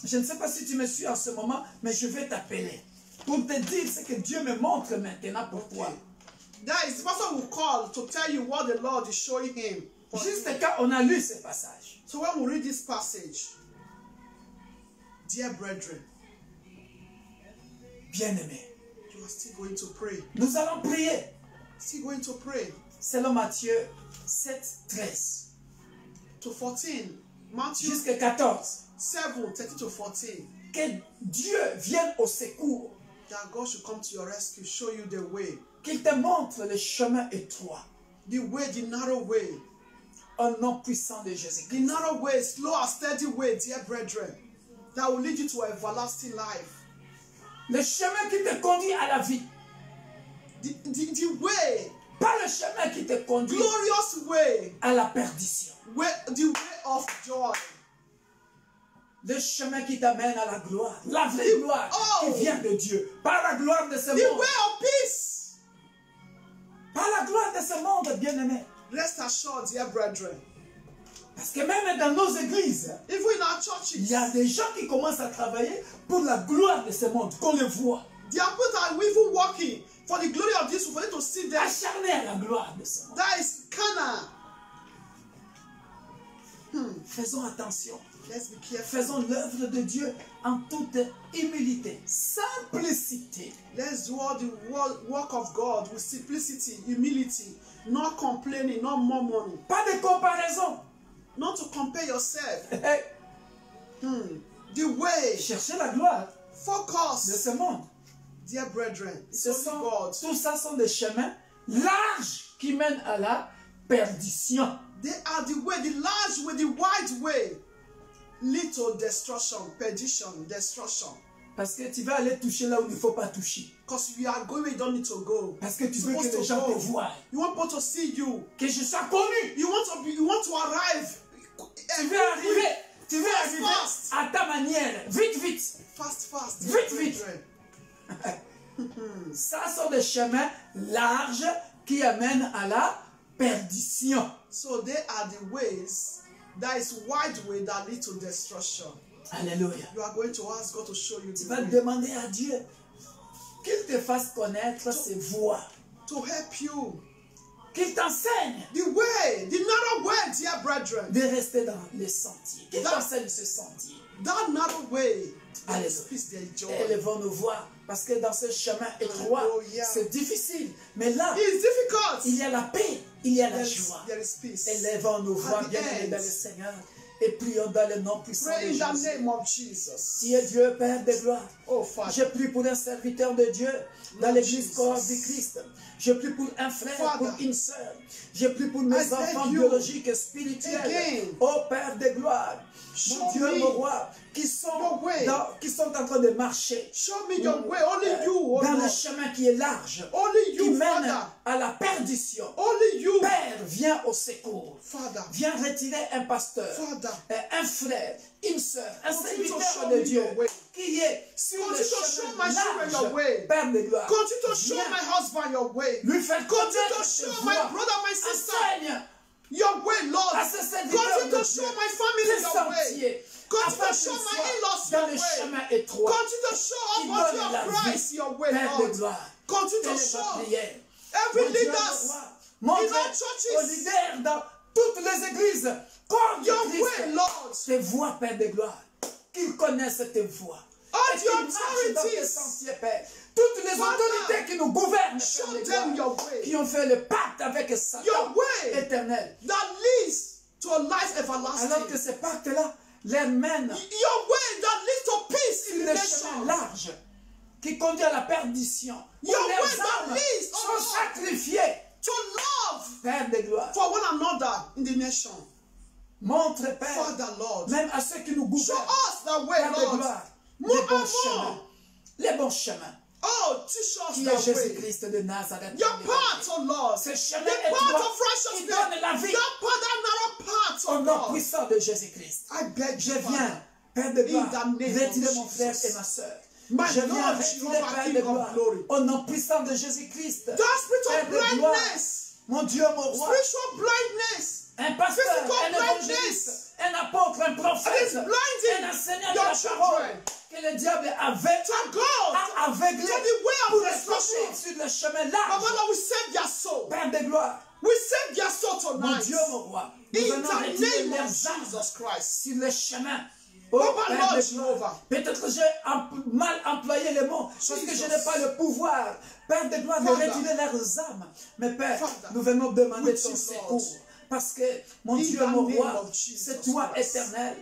Je ne sais pas si tu me suis en ce moment, mais je vais t'appeler pour te dire ce que Dieu me montre maintenant pour toi. That is the person will call to tell you what the Lord is showing him. Juste quand on a lu ce passage, So when we read this passage, dear brethren, bien-aimés, you are still going to pray. nous allons prier Still going to pray. selon Matthieu 7, 13 To 14. Matthew jusqu'à 14. 7, 13 to 14. Que Dieu vienne au secours, That God should come to your rescue, show you the way. qu'il te montre le chemin étroit, The way, the narrow way. au nom puissant de The Jésus-Christ. narrow way, slow and steady way, dear brethren. That will lead you to everlasting life. Le chemin qui te conduit à la vie, The way, pas le chemin qui te conduit glorious way, à la perdition. the way of joy. Le chemin qui t'amène à la gloire, la vraie gloire Oh. qui vient de Dieu, pas la gloire de ce The monde, way of peace. pas la gloire de ce monde, bien-aimé. Rest assured, dear brethren. Parce que même dans nos églises, Even in our churches, il y a des gens qui commencent à travailler pour la gloire de ce monde, qu'on le voit, there are people that are even working for the glory of this, for them to see them. acharnés à la gloire de ce monde. That is carnal. Faisons attention. Let's be careful. Faisons l'œuvre de Dieu en toute humilité, simplicité. Let's do all the work of God with simplicity, humility, not complaining, not murmuring, Pas de comparaison. not to compare yourself. Hey, The way, chercher la gloire de focus, ce monde. dear brethren. It's Ce only sont, God. tout ça sont des chemins larges qui mènent à la perdition. They are the way, the large way, the wide way, lead to destruction, perdition, destruction. Parce que tu vas aller toucher là où il ne faut pas toucher. Because you are going where you don't need to go. Parce que tu veux que Supposed les to gens te go. voient. You want people to see you. Que je sois connu. You want to arrive. Tu veux arriver. Tu veux Fast, arriver fast. à ta manière. Vite, vite. Fast, Vite, dear vite. brethren. Ça sont des chemins larges qui amènent à la perdition. So they are the ways, that is wide way that lead to destruction. Alléluia. You are going to ask God to show you Tu the vas way, demander à Dieu qu'il te fasse connaître ses voies. to help you. Qu'il t'enseigne The way, the narrow way, dear brethren. de rester dans les sentiers. Qu'il That- t'enseigne ce sentier. That narrow way, there is Alléluia. peace, there is joy. Élevons nos voix. Parce que dans ce chemin étroit, Alléluia. c'est difficile. Mais là, It is difficult. il y a la paix, il y a la There is, joie. there is peace. Élevons nos voix At the bien aimés end. dans le Seigneur et prions dans le nom puissant de Pray in the Jésus. name of Jesus. Tu es Dieu, Père de gloire. Oh, Father. Je prie pour un serviteur de Dieu dans Lord l'église Jesus. corps du Christ. Je prie pour un frère, Father. pour une sœur. Je prie pour mes I beg enfants you biologiques et spirituels. again. Oh Père de gloire, Show mon Dieu, me mon roi, qui your sont, way. qui sont en train de marcher Show me your way. Only you, oh dans le Lord. chemin qui est large, Only qui you, mène Father. à la perdition. Only you, Père, viens au secours. Father. Viens retirer un pasteur, Father. un frère, une sœur, un Continue to serviteur show de me Dieu your way. qui est sur le Continue to show my chemin children your large. way. Père de gloire, Continue to show viens my husband your way. lui faire Continue connaître to ses show my voies. brother, my sister Enseigne your way, Lord. à ce serviteur Continue de to Dieu show my family tes your way. sentiers, Continue afin to qu'ils show my soient in-laws dans your le way. chemin étroit. Continue to show Qui up body donne la of vie. Christ your way, Père de Lord. gloire, Continue telle to est ma show prière. every Mon Dieu, leaders mon roi, montre in our aux churches, leaders dans toutes les églises, corps de Your Christ, way, Lord. tes voies, Père de gloire, qu'ils connaissent tes voies. All Et the qu'ils marchent dans tes authorities, sentiers, Père. Toutes les Father, autorités qui nous gouvernent, show Père de them gloire, your way. qui ont fait le pacte avec Your Satan way éternel. that leads to a life everlasting. Alors que ce pacte-là les mène Your way that leads to peace sur in the le chemin nation. large qui conduit à la perdition. Où Your leurs way that âmes leads, oh sont Lord, sacrifiées, to love Père de gloire. for one another in the nation. Montre, Père, Father, Lord, même à ceux qui nous show gouvernent, us the way, Père de Lord. gloire, les More bons and chemins. more. Les bons chemins. Oh, teach us Qui the est way. Jésus-Christ de Nazareth. Your path, oh Lord. Ce chemin The path étroit of qui righteousness. donne la vie That path, that narrow path, au oh nom God. puissant de Jésus-Christ. I beg Je you, viens, Father. Père de gloire, In the name retirer of mon frère Jesus. et ma soeur. My Je viens Lord, retirer, Jehovah, Père King de of gloire, glory. au nom puissant de Jésus-Christ. That spirit Père of de gloire, blindness. mon Dieu, mon roi, Spiritual blindness. un pasteur, Physical un évangéliste, blindness. un apôtre, un prophète, It is blinding un enseignant de your la parole children. que le diable avait To God. a aveuglé To the way of pour les destruction. conduire sur le chemin But large. Father, we save their soul. Père de gloire, We save their soul mon tonight. Dieu, mon roi, nous In venons the retirer name of leurs âmes Jesus Christ. sur le chemin. Oh, Papa, Père Lord de gloire. Jehovah. Peut-être que j'ai mal employé les mots parce que je Jesus. n'ai pas le pouvoir, Père de gloire, de Father. retirer leurs âmes. Mais Père, Father. nous venons demander With ton you, secours. Lord. Parce que, mon In Dieu, the mon name roi, of Jesus c'est toi Christ. éternel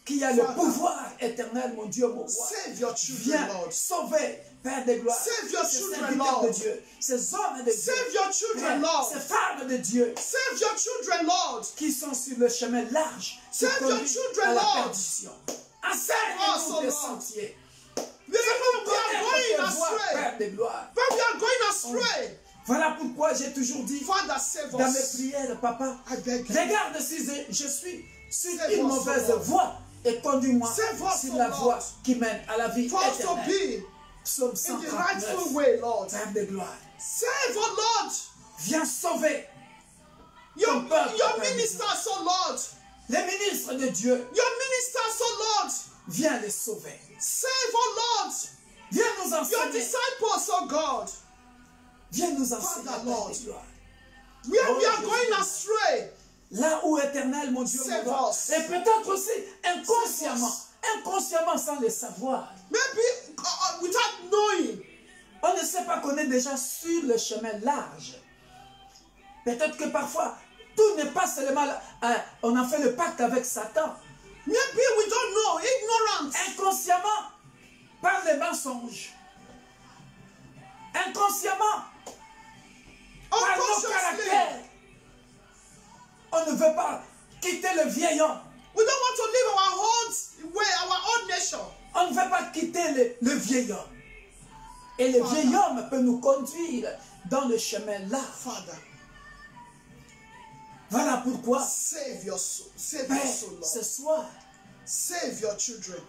qui a le Father. pouvoir éternel, mon Dieu, mon roi. Save your children, Viens Lord. sauver, Père de gloire, Save your ces children, serviteurs de Lord. Dieu, ces hommes de Dieu, Save your children, Père, Lord. ces femmes de Dieu Save your children, Lord. qui sont sur le chemin large qui Save your conduit children, à la Lord. perdition. Us, Enseigne-nous oh des Lord. sentiers. We are going Connaître tes voies, astray. Père de gloire. But we are going astray. Voilà pourquoi j'ai toujours dit Father, save dans mes us. prières, Papa, I beg you. regarde si je suis sur Save une us, mauvaise oh Lord. voie et conduis-moi Save us, sur oh la Lord. voie qui mène à la vie For us to éternelle. be Psaume in the 139, rightful way, Lord. Père de gloire, Save, oh Lord. viens sauver Your, Ton peuple, your Père de ministers, oh Lord. les ministres de Dieu, Your ministers, oh Lord. viens les sauver. Save, oh Lord. Viens nous Your enseigner, disciples, oh God. viens nous enseigner, Father, Père Lord. de gloire. Where Oh, we are Jésus. going astray. Là où éternel, mon Dieu, Save mon roi, us. et peut-être aussi inconsciemment, Save inconsciemment sans le savoir. Maybe without knowing. On ne sait pas qu'on est déjà sur le chemin large. Peut-être que parfois, tout n'est pas seulement... on a fait le pacte avec Satan. Maybe we don't know. Ignorance. Inconsciemment, par les mensonges. Inconsciemment, par nos Unconsciously. caractères. On ne veut pas quitter le vieil homme. We don't want to live our old way, our old nation. On ne veut pas quitter le vieil homme. Et le vieil homme peut nous conduire dans le chemin large. Father, Voilà pourquoi, save your soul. Save Père, your soul, Lord. ce soir, Save your children.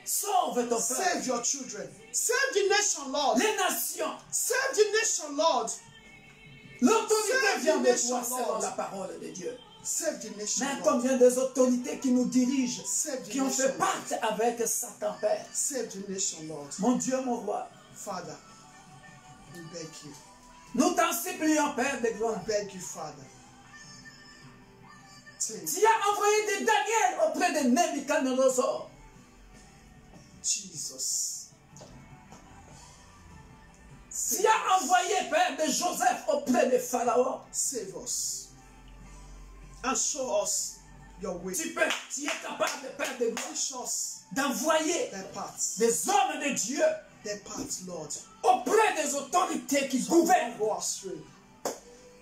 sauve ton peuple. Save your children. Save the nation, Lord. Les nations, Save the nation, Lord. l'autorité Save vient the de nation, toi selon Lord. la parole de Dieu. Save the nation, Mais Lord. combien des autorités qui nous dirigent, Save the qui ont fait nation. pacte avec Satan, Père. Save the nation, Lord. Mon Dieu, mon roi, Father, we beg you. nous t'en supplions, Père de We gloire. beg you, Father. Take Tu as envoyé des Daniel auprès de Nebuchadnezzar. Jesus. Tu as envoyé, Père, de Joseph auprès de Pharaon. Save us. And show us your way. Tu es capable, Père de gloire, Teach us d'envoyer their paths. des hommes de Dieu Their paths, Lord. auprès des autorités qui gouvernent Go astray.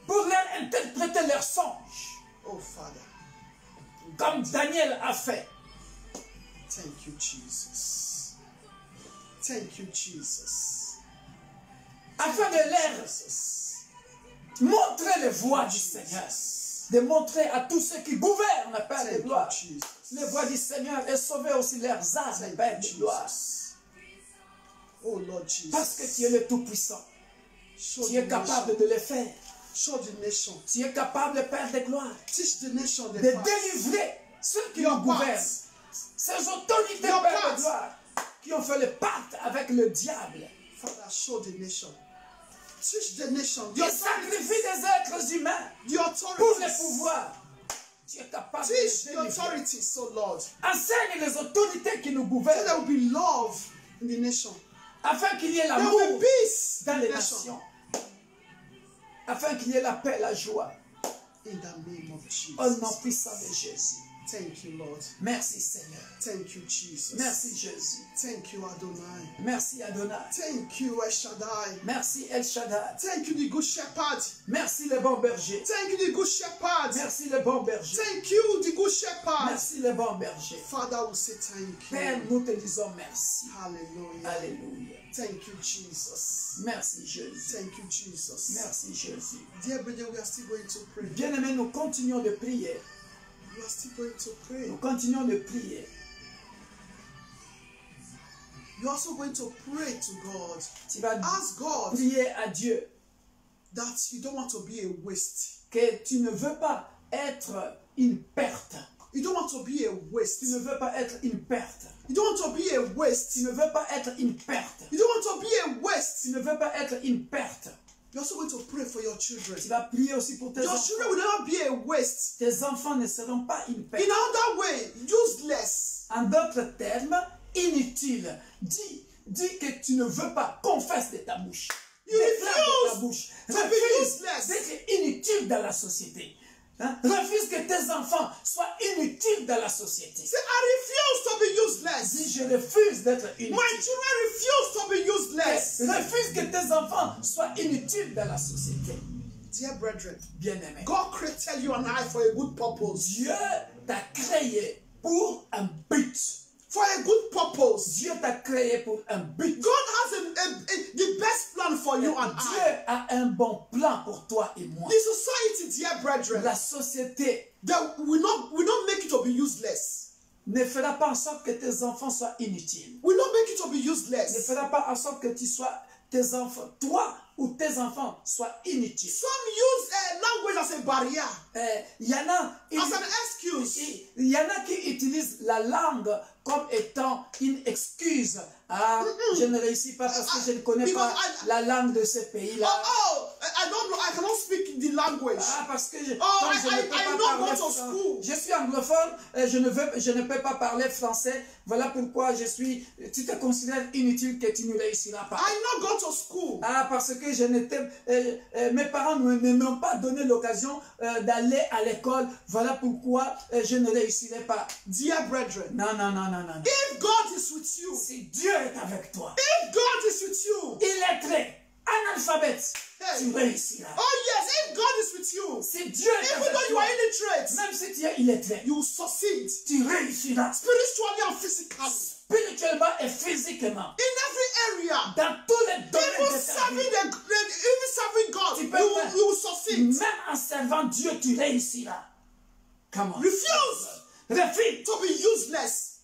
pour leur interpréter leurs songes, Oh, Father. comme Daniel a fait. Thank you, Jesus. Thank you, Jesus. Afin de leur Jesus. montrer les voies du Seigneur. De montrer à tous ceux qui gouvernent, Père de Thank you, gloire, Jesus. les voies du Seigneur et sauver aussi leurs âmes, Thank Père you, de gloire. Jesus. Oh, Lord Jesus. Parce que tu es le Tout-Puissant. Show Tu es the capable nation. de le faire. Show the nation. Tu es capable, Père de gloire, Teach the nation de the paths. délivrer ceux qui Your nous gouvernent. paths. Ces autorités, Your Père paths. de gloire, qui ont fait le pacte avec le diable. Father, show the nation. Teach the nation. Qui sacrifient des êtres humains The pour les authorities. pouvoirs. Tu es capable de Teach les the délivrer. authorities, oh Lord, Enseigne les autorités qui nous so gouvernent there will be love in the nation. afin qu'il y ait There l'amour will be peace dans in les the nation. nations. Afin qu'il y ait la paix, la joie. In the name of Au nom Jesus. puissant de Jésus. Thank you, Lord. Merci Seigneur. Thank you, Jesus. Merci Jésus. Thank you, Adonai. Merci Adonai. Thank you, El Shaddai. Merci El Shaddai. Thank you, the good shepherd. Merci le bon berger. Thank you, the good shepherd. Merci le bon berger. Thank you, the good shepherd. Merci le bon berger. Father, we say thank Père, you. nous te disons merci. Hallelujah. Alléluia. Thank you, Jesus. Merci Jésus. Thank you, Jesus. Merci Jésus. Dear brother, we are still going to pray. Bien-aimés, nous continuons de prier. We are still going to pray. Nous continuons de prier. You're also going to pray to God. Tu vas Ask God prier à Dieu that you don't want to be a waste. que tu ne veux pas être une perte. You don't want to be a waste. Tu ne veux pas être une perte. You don't want to be a waste. Tu ne veux pas être une perte. You don't want to be a waste. Tu ne veux pas être une perte. You're also going to pray for your children. Tu vas prier aussi pour tes Your enfants. children will never be a waste. Tes enfants ne seront pas une perte. In another way, useless. En d'autres termes, inutile. Dis que tu ne veux pas. Confesse de ta bouche. You Déclare de ta refuse bouche. to be Refuse useless. d'être inutile dans la société. Hein? Refuse que tes enfants soient inutiles dans la société. Say, I refuse to be useless. Dis, je refuse d'être inutile. My children refuse to be useless. Refuse que tes enfants soient inutiles dans la société. Dear brethren, Bien-aimé, God created you and I for a good purpose. Dieu t'a créé pour un but. For a good purpose. Dieu t'a créé pour un but. God has the best plan for you and Dieu I. a un bon plan pour toi et moi. The society, dear brethren, La société that will not make you to be useless. ne fera pas en sorte que tes enfants soient inutiles. Will not make you to be Ne useless. fera pas en sorte que tes enfants, toi ou tes enfants soient inutiles. Some use language as a barrier, Il y en a, as an excuse. il y en a qui utilisent la langue comme étant une excuse. Ah, je ne réussis pas parce que je ne connais pas la langue de ce pays-là. I don't know. I cannot speak the language. Ah, parce que I parler don't go to school. je suis anglophone, je ne peux pas parler français. Voilà pourquoi tu te considères inutile que tu ne réussiras pas. I not go to school. Ah, parce que mes parents ne m'ont pas donné l'occasion d'aller à l'école. Voilà pourquoi je ne réussirai pas. Dear brethren, Non, non, non, non, non. if God is with you, Si Dieu est avec toi, if God is with you, illettré, analphabète, tu réussiras. oh yes, if God is with you, Si Dieu est even avec though you toi, are illiterate, même si tu es illettré, you will succeed tu réussiras spiritually and physically spirituellement et physiquement. in every area. Dans tous les domaines Even de ta serving vie, even serving God, Tu you peux will succeed. même en servant Dieu, tu réussiras. Come on. Refuse Refuse. to be useless,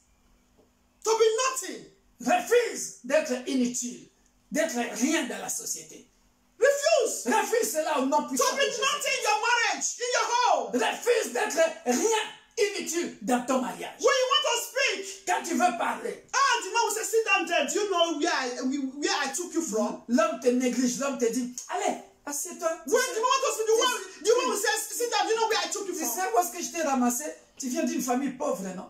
to be nothing. Refuse d'être inutile, d'être rien dans la société. Refuse Refuse cela au nom to puissant be de Jésus. nothing in your marriage, in your home. Refuse d'être rien, inutile dans ton mariage. When you want to speak, Quand tu veux parler, the man will say, sit down there. Do you know where I took you from? l'homme te néglige, l'homme te dit, allez, assieds-toi. Tu When sais- the man wants to speak, the man will say, sit down. Do you know where I took you Tu from? sais où est-ce que je t'ai ramassé? Tu viens d'une famille pauvre, non?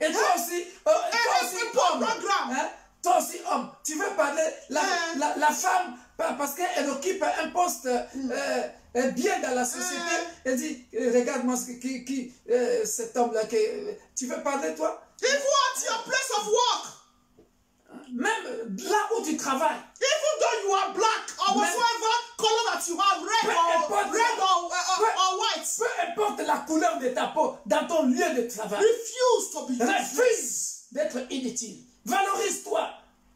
Et toi aussi, pauvre programme. Hein? Toi aussi, homme, tu veux parler, la femme, parce qu'elle occupe un poste bien dans la société, elle dit, regarde-moi cet homme-là, tu veux parler, toi? If you are at your place of work, Même là où tu travailles, even though you are black or whatsoever color that you have, red or white, peu importe la couleur de ta peau, dans ton lieu de travail, refuse to be useless. refuse d'être inutile. Valorise-toi.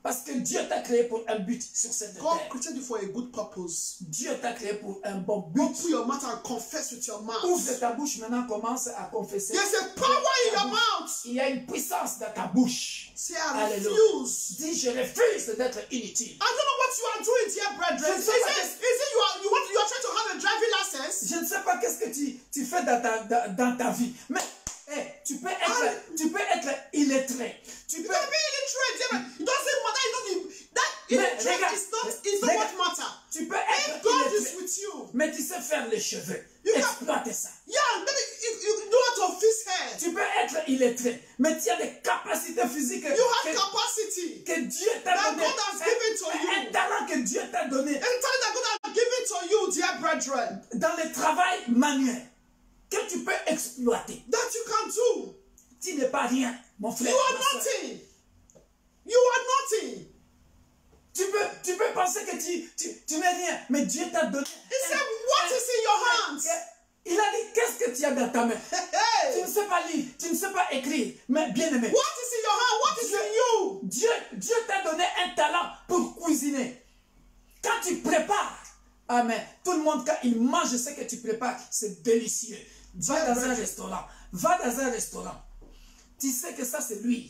Parce que Dieu t'a créé pour un but sur cette God terre. created you for a good purpose. Dieu t'a créé pour un bon but. Open your mouth and confess with your mouth. Ouvre ta bouche maintenant, commence à confesser. There's a power in your mouth. Il y a une puissance dans ta bouche. Say, I Alléluia. refuse. Dis, je refuse d'être inutile. I don't know what you are doing, dear brethren. Is it you are trying to have a driving license? Je ne sais pas qu'est-ce que tu fais dans ta vie. Mais tu peux être illettré. Tu You peux... can be illiterate. It doesn't matter. That Mais illiterate regarde, is not what matter. Tu peux If être God illettré. is with you, Mais tu sais faire les cheveux. You can- Exploite ça. yeah, maybe you know how of his head. Tu peux être illettré, mais tu as des capacités physiques You have capacity. que Dieu t'a That donné. God has given to you. Un talent que Dieu t'a donné And time that God has given to you, dear brethren, dans le travail manuel que tu peux exploiter. that you can do. Tu n'es pas rien, mon frère. You are ma soeur. nothing. You are nothing. Tu peux penser que tu n'es rien, mais Dieu t'a donné. He said, what is in your hands? Il a dit, qu'est-ce que tu as dans ta main? Tu Hey, ne sais pas lire, tu ne sais pas écrire, mais bien aimé. what is in your hand? What is in you? Dieu t'a donné un talent pour cuisiner. Quand tu prépares, amen, tout le monde, quand il mange ce que tu prépares, c'est délicieux. Va dans un restaurant, tu sais que ça c'est l'huile.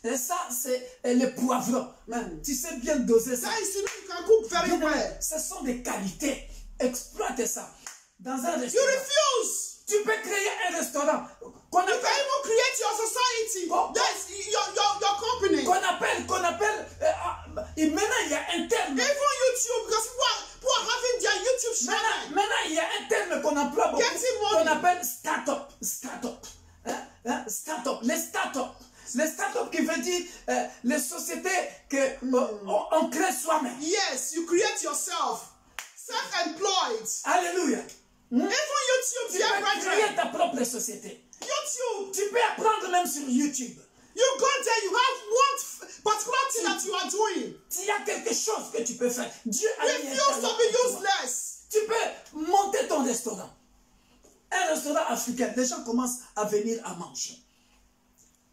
Et ça c'est le poivron. Tu sais bien doser ça. Guys, you know you can cook very well. Ce sont des qualités. Exploite ça. Dans un You restaurant. refuse. Tu peux créer un restaurant qu'on You can appelle, even create your society. Oh. That's your company. et maintenant il y a un terme. Even YouTube, because people are having their YouTube channel. Maintenant, il y a un terme qu'on emploie beaucoup, Getting money. qu'on appelle start-up. Start-up. Start-up. Les start-up. Les start-up qui veut dire les sociétés qu'on crée soi-même. Yes, you create yourself. Self-employed. Alléluia. Even YouTube, Tu dear peux créer brethren. ta propre société. YouTube. Tu peux apprendre même sur YouTube. You go there, you have one particular thing that you are doing. S'il y a quelque chose que tu peux faire, Dieu a mis un Refuse talent to pour be toi. useless. Tu peux monter ton restaurant. Un restaurant africain, les gens commencent à venir à manger.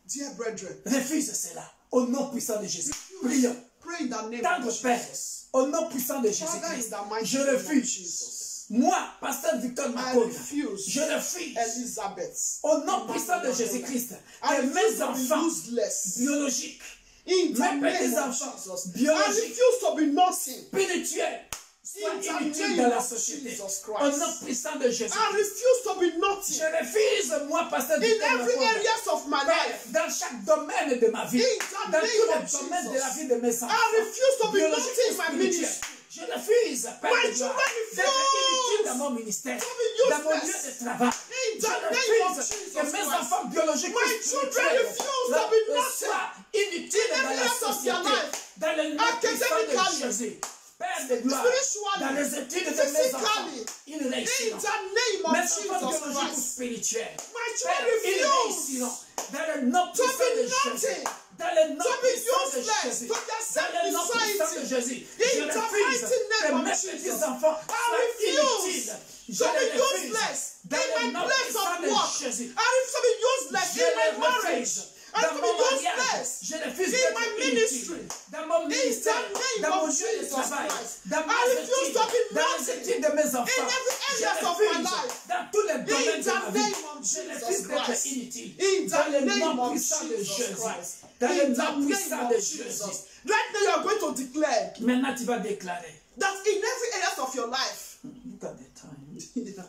Dear brethren, Refuse cela. Au nom puissant de Jésus. Prions. pray in the name Tendre of Père, Jesus. au nom puissant de Father, in Jésus-Christ, the mighty je name of refuse. Jesus. Moi, pasteur Victor I Makona, refuse. je refuse. Elizabeth. Au nom puissant de Jésus-Christ, I que refuse mes to be enfants useless. biologiques, In the mes name of petits-enfants Jesus. I biologiques, refuse to be nothing. spirituels, soient In the inutiles name dans la of société. Jesus Au Christ. nom puissant de Jésus. I refuse to be Je nothing. refuse, moi, pasteur In Victor every Makona, areas of my Père, life. dans chaque domaine de ma vie, In the dans name tous of les domaines de la Jesus. vie de mes enfants, I refuse to be biologiques nothing et in my spirituels. ministry. Je refuse, Père My de gloire, children d'être inutile dans mon ministère, to be dans mon lieu useless. de travail. In the Je name of refuse Jesus que mes Christ. enfants biologiques My et children spirituels refuse to be nothing. soient inutiles In dans every la area of their société, life. dans le nom puissant de Academically. Jésus. Père de gloire, Spiritually. dans les études de mes enfants, Physically. ils In réussiront. the name of Mes enfants Jesus biologiques ou Christ. spirituels, My Père, children ils refuse réussiront. Dans le nom to puissant be de Jésus. nothing. Dans le nom To be puissant de useless. Jésus. To their Dans le nom puissant de self-society. Jésus. In Je the refuse mighty name que of mes Jesus. petits-enfants I soient refuse inutiles. Je to be les refuse. useless Dans in le my nom place puissant of de work. Jésus. I refuse to be useless Je in les my marriage. refuse. I Dans refuse mon to be mariage, useless je refuse in d'être my inutile. ministry. Dans mon In the ministère, name dans mon of lieu de Jesus travail, Christ. dans I mes refuse études, to be dans les nothing. études de mes enfants. In every Je areas of my refuse, life. dans tous les domaines de the ma vie, name of je Jesus refuse d'être Christ. inutile. In Dans the le name nom of puissant de Jesus Jésus. Christ. Dans le In the nom puissant name de of Jésus. Jesus. Right now you are going to declare Maintenant, tu vas déclarer. that in every areas of your life, Look at the time.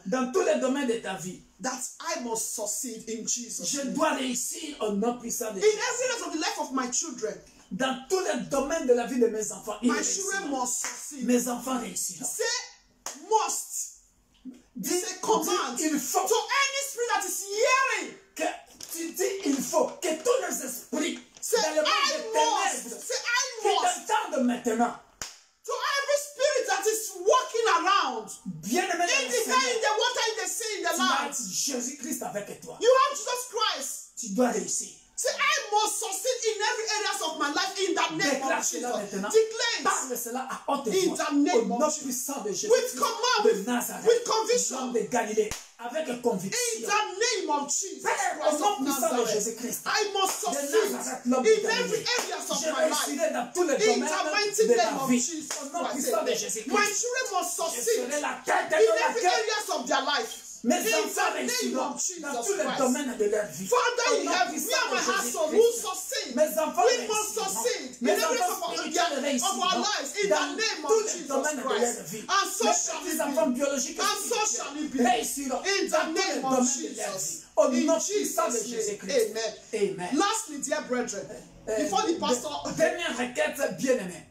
Dans tous les domaines de ta vie, that I must succeed in Jesus. je dois réussir au nom puissant de In Jésus. every area of the life of my children, Dans tous les domaines de la vie de mes enfants, ils my children réussiront. must succeed. Mes enfants réussiront. Say must. Dis, a command. il faut To any spirit that is hearing, que tu dis, il faut que tous les esprits say dans le monde I des must. ténèbres Say I qui must. t'entendent maintenant, To every spirit that is walking around, bien aimé in the air, in the water, in the sea, in the tu as land, Jésus-Christ avec toi. you have Jesus Christ. Tu dois réussir. Say, I must succeed in every areas of my life in the name Déclare of cela Jesus. maintenant. Declare Parle cela à haute In voix. the name Au of nom Jesus. puissant de Jésus. With command, de Nazareth. with conviction. L'homme de Galilée. Avec in conviction. the name of Jesus Père, au Christ nom of puissant de Nazareth. Jésus-Christ. I must De succeed Nazareth, l'homme de in Galilée. every areas of Je my life. réussirai dans tous les In domaines the mighty de name ma of vie. Jesus Au nom Christ. puissant de Jésus-Christ. My children must Je succeed serai la tête in de every laquelle areas of their life. mes In enfants the name réussiront of Jesus dans tous les Christ. domaines de leur vie. Father, Au you nom have me puissant and my de household Jésus-Christ. who succeed. Mes enfants We must réussiront. succeed in Mes every enfants of spirituels our réussiront lives in dans the name tous of les Jesus domaines de leur Christ. vie. And so Mes shall petits it enfants be. biologiques et And so shall it be. spirituels réussiront In the dans tous les name of domaines de leur Jesus. vie. Au In nom puissant de Jesus' name. Jésus-Christ. Amen. Amen. Lastly, dear brethren, before the pastor, Dernière requête, bien-aimé.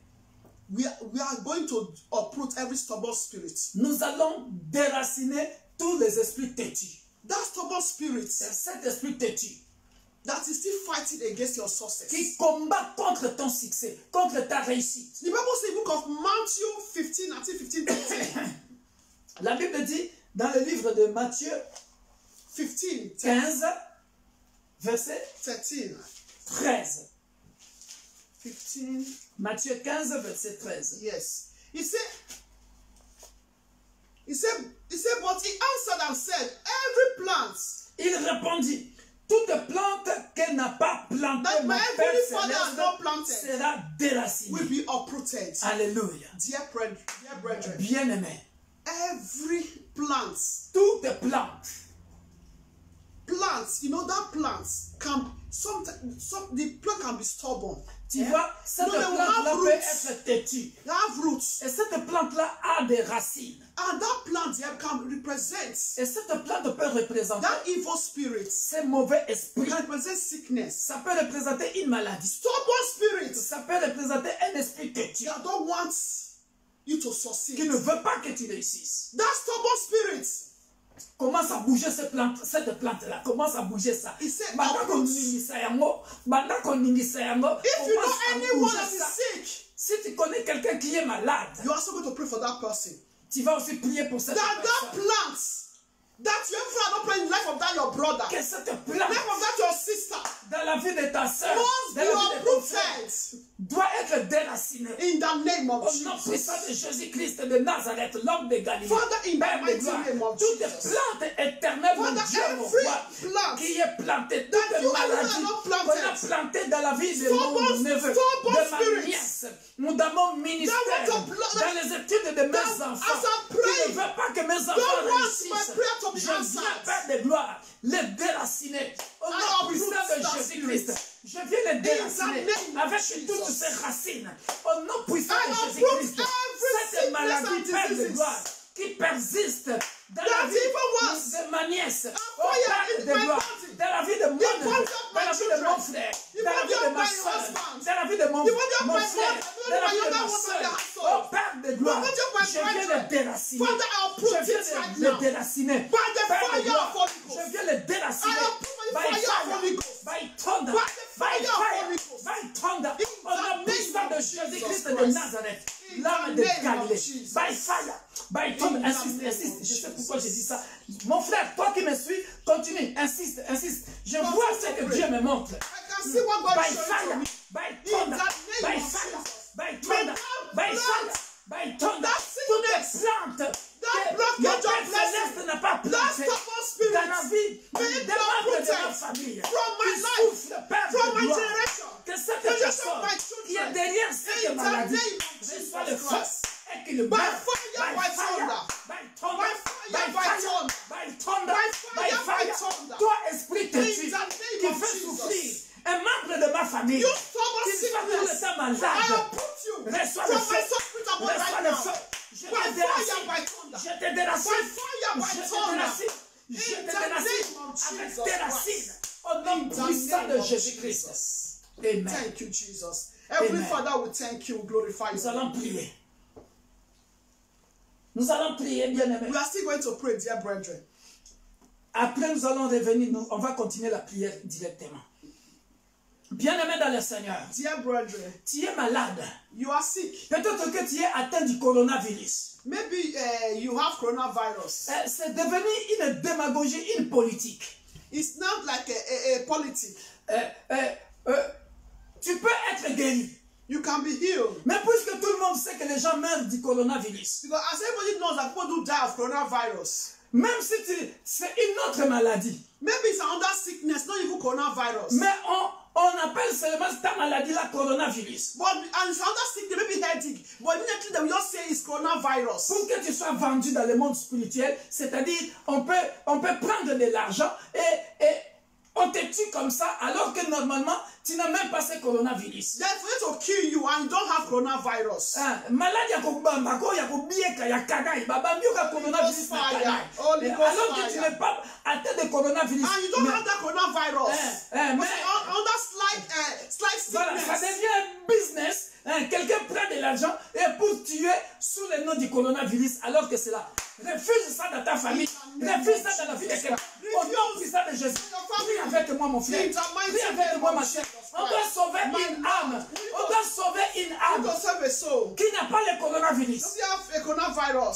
we are going to uproot every stubborn spirit. Nous allons déraciner tous les esprits têtus. That stubborn spirit C'est cet esprit têtu that is still fighting against your success. qui combat contre ton succès, contre ta réussite. The Bible says in the book of Matthew 15, I think 15, 13. La Bible dit dans le livre de Matthieu 15, verset 13. 15. Matthieu 15, verset 13. Yes. He said, but he answered and said, every plant Il répondit, toute plante qu'elle n'a pas plantée, that mon my Père heavenly Father has céleste, not planted sera déracinée. will be uprooted. Alléluia. Dear brethren, Bien-aimé, every plant, toute plante, plants, you know that plants can the plant can be stubborn. tu vois, cette No, they will plante-là have peut roots. être têtue. They have roots, Et cette plante-là a des racines. and that plant there can represent Et cette plante peut représenter that evil spirit. ces mauvais esprits. Can represent sickness. Ça peut représenter une maladie. Stubborn spirit Ça peut représenter un esprit têtu that don't want you to qui succeed. ne veut pas que tu réussisses. That stubborn spirit. Commence à bouger cette plante-là. Commence à bouger ça. He said, Banda uproot. koningisa yango, banda koningisa yango, If you know commence à anyone bouger that is ça. sick, Si tu connais quelqu'un qui est malade, you are also going to pray for that person. tu vas aussi prier pour cette That personne. plant that you ever not pray in the life of that your brother, Que cette plante life of that your sister, dans la vie de ta soeur, must dans be la vie de ton frère, uprooted doit être déracinée. in the name of Au nom Jesus. puissant de Jésus-Christ de Nazareth, l'homme de Galilée, Father, in the Père de mighty gloire, name of toute Jesus. plante éternelle, mon Father, Dieu, mon every roi, plant qui est plantée, that toute you maladie have not qu'on a planted, plantée dans la vie de stubborn- mon neveu, stubborn de ma spirits, nièce, dans mon ministère, that want to plant- dans les études de mes that enfants, as I qui pray, ne veut pas que mes enfants don't want my réussissent. prayer to be Je viens, answered. Père de gloire, les déraciner. Au I nom uproot puissant de that Jésus-Christ, spirit. je viens les déraciner name of avec Jesus. toutes ces racines. Au nom puissant I de uproot Jésus-Christ, every cette sickness maladie, and Père de diseases gloire, qui persiste dans la that vie even worse, de ma nièce, fire oh Père in de my gloire, body, dans la vie de mon the neveu, body of dans my la vie de mon children, frère, the dans la body vie de of ma my soeur, husband, dans la vie de mon the body of mon my frère, mother, dans la my vie de younger ma ones in soeur. the household, Oh Père de gloire, the body of my je viens brethren. les déraciner. Father, I uproot Je viens it right les now. déraciner. By the Père de fire gloire, of Holy Ghost. je viens les déraciner. I uproot by the By fire of fire, Holy Ghost. by thunder, By the by fire of fire, Holy Ghost. by thunder. In Au nom the puissant name de of Jésus-Christ Jesus de Christ. Nazareth, In l'âme the de name of Galilée. Jesus. By fire, by thunder. In the Insiste, name insiste. of Je sais Jesus. pourquoi j'ai dit ça. Mon frère, toi qui me suis, continue, insiste, insiste. Je Continue vois to ce que pray. Dieu me montre. I can see what God By is showing to fire, me. by In thunder, the name by of fire, Jesus. by May thunder, that by plant, fire, by thunder. that Toutes les sickness, plantes that que blockage mon of Père blessing, Céleste n'a pas that plantées stubborn spirit, dans la vie may des it be membres de ma uprooted famille from my qui life, souffrent, Père from de my gloire. generation, Que cette generation of personne my qui est children. derrière cette In the maladie name of reçoit Jesus le feu Christ. et qu'il le By meurt. fire, by thunder. By thunder, By fire, by by fire, thunder. by thunder, By by fire, by fire. thunder. Toi, esprit têtu, In the name qui of fait Jesus. souffrir un membre de ma famille, You stubborn qui soit tout le sickness, temps I malade, uproot you reçois from le my feu, spirit above reçois right le now. feu. Je By te fire, déracine, by thunder. je te déracine, By fire, by je te thunder. déracine, je In te the déracine name of avec Jesus tes Christ. racines, au nom In the puissant name de of Jésus-Christ. Jesus. Amen. Thank you, Jesus. Heavenly Amen. Father, we thank you, glorify Nous you. allons prier. Nous allons prier, bien-aimés. We are still going to pray, dear brethren. Après, nous allons revenir, on va continuer la prière directement. Bien-aimé dans le Seigneur, Dear brethren, tu es malade. you are sick. Peut-être que tu es atteint du coronavirus. Maybe you have coronavirus. C'est devenu une démagogie, une politique. It's not like a politic. Tu peux être guéri. You can be healed. Mais puisque tout le monde sait que les gens meurent du coronavirus, Because as everybody knows that people do die of coronavirus. même si c'est une autre maladie, Maybe it's another sickness, not even coronavirus. mais on appelle seulement cette maladie-là coronavirus. And it's another sickness, maybe headache. But immediately they will just say it's coronavirus. Pour que tu sois vendu dans le monde spirituel, c'est-à-dire on peut prendre de l'argent et on te tue comme ça alors que normalement tu n'as même pas ce coronavirus. They're for you to kill you and you don't have coronavirus. Malade ya kobamba ko ya kobieka ya kagai babambi ka coronavirus na kagai. Holy Ghost Alors que fire. tu n'es pas atteint de coronavirus. And you don't have that coronavirus. mais Under slight voilà, ça sickness. devient un business. Quelqu'un prend de l'argent et pour tuer sous le nom du coronavirus, alors que c'est là. Refuse ça dans ta famille. Refuse ça dans la vie de quelqu'un. Au nom puissant de Jésus. Prie avec moi, mon frère. Prie avec moi, ma soeur. On doit sauver une âme. On doit sauver une âme qui n'a pas le coronavirus.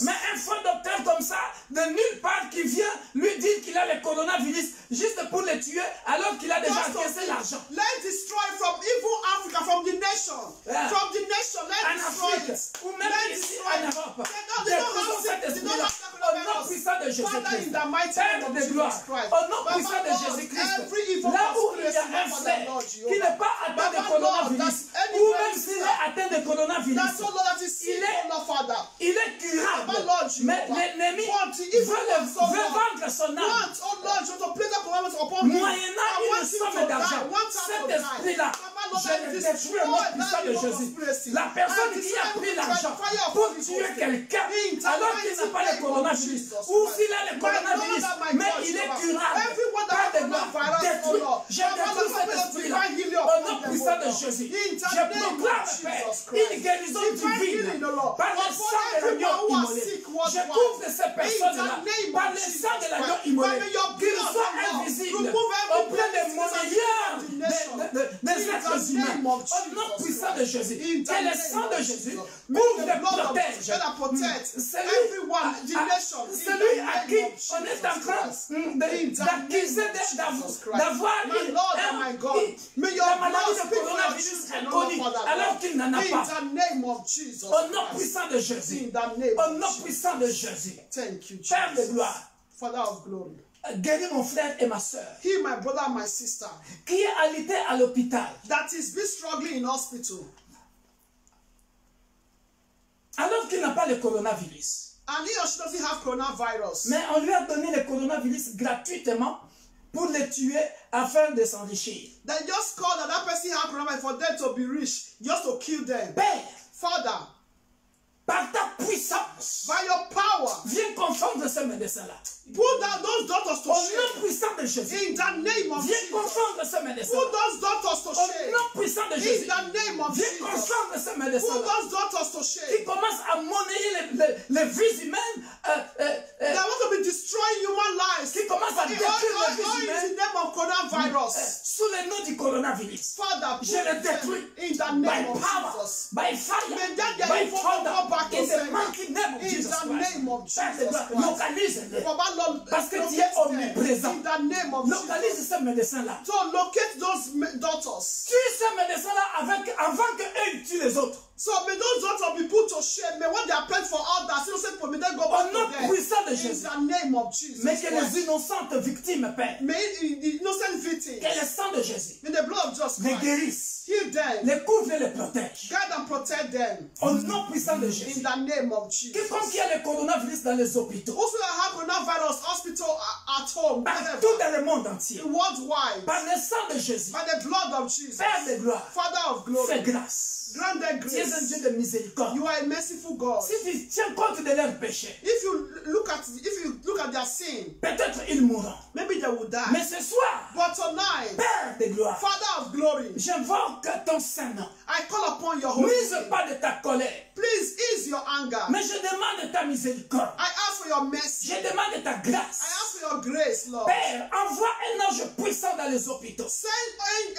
Mais un faux docteur comme ça, de nulle part, qui vient lui dire qu'il a le coronavirus juste pour le tuer, alors qu'il a déjà encaissé l'argent. Let's destroy from evil Africa, from the nation. Yeah. From the nation, En let's destroy Afrique, it. ou même Let's ici destroy en it. Europe. They don't Détruisons cet have esprit-là. Au nom puissant de Father, in Jésus-Christ. the mighty Père name of de Jesus gloire. Christ. Au nom Baba puissant de Lord, Jésus-Christ. every evil Là où il y a conspiracy, un Father frère Lord, qui Jehovah. n'est pas atteint de Baba Lord, coronavirus, that's any ou même very s'il sick. est atteint de coronavirus, That's all Lord that is sick, Il est- oh Lord, Father. il est curable. Baba Lord, Mais Jehovah. l'ennemi Want the evil veut ones, oh veut Lord. vendre son âme. Want, oh Lord, you to place that commandment upon him. Moyennant I want une him somme to d'argent, die. Want cet him to die. esprit-là, Baba Lord, je I le destroy détruis au nom that puissant de evil Jésus. conspiracy. La personne I qui a destroy pris it l'argent by fire of pour Holy tuer Ghost. quelqu'un, In the alors qu'il n'a mighty pas le name of coronavirus, Jesus ou Christ. s'il a le My coronavirus, Lord and my mais God, il est Jehovah. curable. Everyone that Pas de has gloire, coronavirus, détruis. oh Lord. Je Baba détruis Lord, cet let esprit-là. divine healing Au upon nom them, puissant oh de Lord. Jésus, In the je name of proclame, Jesus Père, Christ. une guérison Divine divine healing, oh Lord. par le Upon sang de l'agneau everyone who are immolé. sick Je worldwide. couvre ces In personnes-là the name par of le Jesus sang de l'agneau Christ. immolé. By your Qu'ils blood, soient oh Lord. invisibles Remove every auprès des blindness monnailleurs and nation. des In êtres the humains. name of Au nom Jesus puissant de Christ. Jésus, In the que le name sang de of Jésus Jesus. couvre May et the blood of protège Jesus that protect celui everyone, the nation. In celui the à name qui of on est en Jesus train Christ. In the d'accuser name of Jesus Christ. d'avoir My Lord and my God, may your la blood maladie de speak for your coronavirus children, inconnue, oh Lord, Father, alors qu'il n'en a in pas. the name of Jesus Au nom Christ. puissant de Jésus. In the name Au of nom Jesus. puissant de Jésus. Thank you, Père de Jesus. gloire, Father of glory. guéris mon frère et ma soeur Heal my brother and my sister qui est alité à l'hôpital that is been struggling in hospital. alors qu'il n'a pas le coronavirus. And he or she doesn't have coronavirus. Mais on lui a donné le coronavirus gratuitement pour le tuer afin de s'enrichir. They just call that person have coronavirus for them to be rich, just to kill them. Père, Father, par ta puissance, by your power, viens confondre ce médecin-là. put down those doctors to Au nom shame. puissant de Jésus, In the name of viens Jesus. confondre ce médecin. Put those doctors to Au shame. nom puissant de In Jésus, the name of viens Jesus. confondre ce Put médecin-là those doctors to qui shame. commence à monnayer les vies humaines, They want to be destroying human lives. qui commence à All détruire les vies in humaines the name of coronavirus. sous le nom du coronavirus. Father, Je le détruis in the by name of power, Jesus. by fire, May that get by evil thunder, come back to in the sender. mighty name of In Jesus the Christ. name of Père de Jesus gloire, Christ. localise-le. Baba, Lord, Parce que tu locate es them. omniprésent. In the name of Jesus. Localise ce médecin-là. So locate those daughters. Tue ce médecin-là avant qu'eux tuent les autres. So may those daughters be put to shame. May when they are praying for others, may they go back Au nom to them. puissant de In Jésus. the name of Jesus Mais que Christ. les innocentes victimes, Père, May the innocent victims, que le sang de Jésus may the blood of Jesus les Christ guérisse, heal them, les couvre et les protège. guide and protect them. Au nom puissant de In Jésus. the name of Jesus. Quiconque qui a le coronavirus dans les hôpitaux, Also, that have coronavirus hospital at home, partout whatever, dans le monde entier, worldwide, par le sang de Jésus, by the blood of Jesus, Père de gloire, Father of glory, fais grâce. grant them Tu es un grace. Dieu de miséricorde. You are a merciful God. Si tu tiens compte de leurs péchés, If you look at their sin, peut-être ils mourront. maybe they will die. Mais ce soir, But tonight, Père de gloire, Father of glory, j'invoque ton Saint-Nom. I call upon your holy Mise name. pas de ta colère, Please ease your anger. mais je demande ta miséricorde. I ask for your mercy. Je demande ta I grâce. ask for your grace, Lord. Père, envoie un ange puissant dans les hôpitaux. Send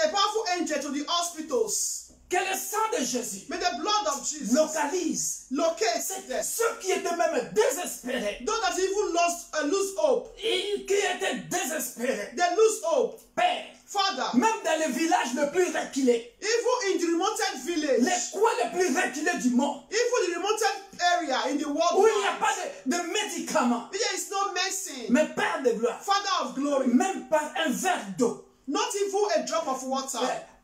a powerful angel to the hospitals. Que le sang de Jésus May the blood of Jesus localise locate them. ceux qui étaient même désespérés, Those that even lose hope, et qui étaient désespérés. they lose hope. Père, Father, même dans les villages les plus reculés, even in the remote village, les coins les plus reculés du monde, even the remote area in the world, où il n'y a pas de médicaments, there is no medicine. mais Père de gloire, Father of glory, même par un verre d'eau, not even a drop of water.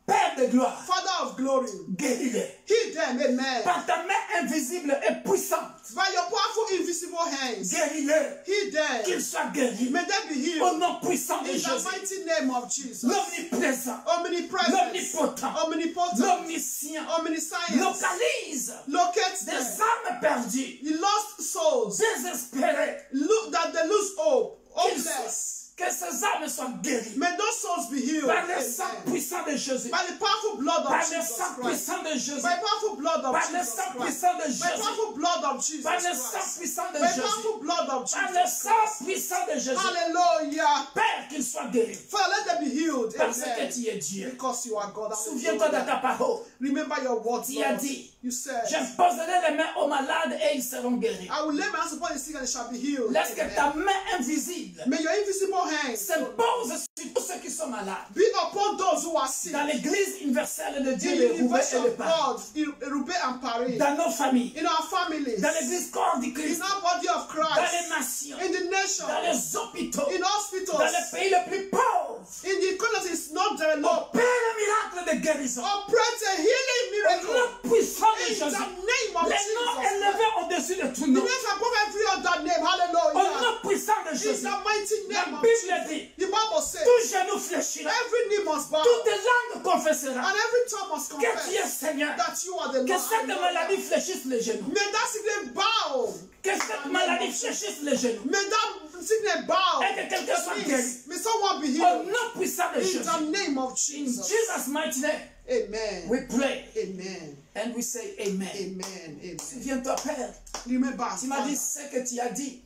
Père de gloire, Father of glory, guéris-les. heal them, amen. Par ta main invisible et puissante, By your powerful invisible hands, guéris-les. heal them. Qu'ils soient guéris. May they be Au healed. nom puissant de In the Jésus. mighty name of Jesus. L'omniprésent, Omnipresence, l'omnipotent, omnipotent, l'omniscient, omniscience. localise Locate des them. âmes perdues, The lost souls. désespérées. Look that they lose hope, Qu'ils hopeless. soient- Que ces âmes soient guéries. May those souls souls be healed. Par le sang Amen. puissant de Jésus. By the powerful blood of Par le Jesus sang Christ. puissant de Jésus. By the powerful blood of Par le Jesus sang Christ. puissant de By the Jésus. powerful blood of Jesus Par le sang Christ. puissant de By the Jésus. powerful blood of Par le Jesus sang Christ. puissant de Jésus. Hallelujah. Père, qu'il soit guéri. Father, let them be healed. Parce que Amen. tu es Dieu. Because you are God. Souviens-toi de ta parole. Remember your words, Tu as Lord. dit, You said, j'imposerai les mains aux malades et ils seront guéris. I will lay my hands upon the sick and they shall be healed. Laisse que Amen. ta main invisible May your invisible hands s'impose sur tous ceux qui sont malades. be upon those who are sick. Dans l'église universelle de In Dieu, the de Roubaix universe et de of Paris. God, in Roubaix and Paris, Dans nos familles. in our families, Dans l'église corps du in Christ. our body of Dans les Christ, nations. in the nation, Dans les hôpitaux. in hospitals, Dans les pays les plus pauvres. in the countries not developed. Opère le miracle de guérison. Operate a healing Au miracle nom puissant de in the Jésus. name of Les Jesus. noms élevés au-dessus de tout The nom. names above every other name. Au Hallelujah. nom puissant de In Jésus. the mighty La name of Bible Jesus. dit, The Bible says, tout genou fléchira. every knee must bow Toute langue confessera and every tongue must que tu es confess Seigneur. that you are the Que Lord. cette maladie Hallelujah. fléchisse les genoux. May that sickness bow. Que cette maladie fléchisse les genoux. May that sickness bow. Et que quelqu'un soit guéri. Please, may someone be Au healed. nom puissant de In Jésus. the name of In Jesus. Jesus' mighty name, Amen. we pray Amen. and we say amen. Amen. Amen. Souviens-toi, Père, Remember, tu m'as dit Father, ce que tu as dit.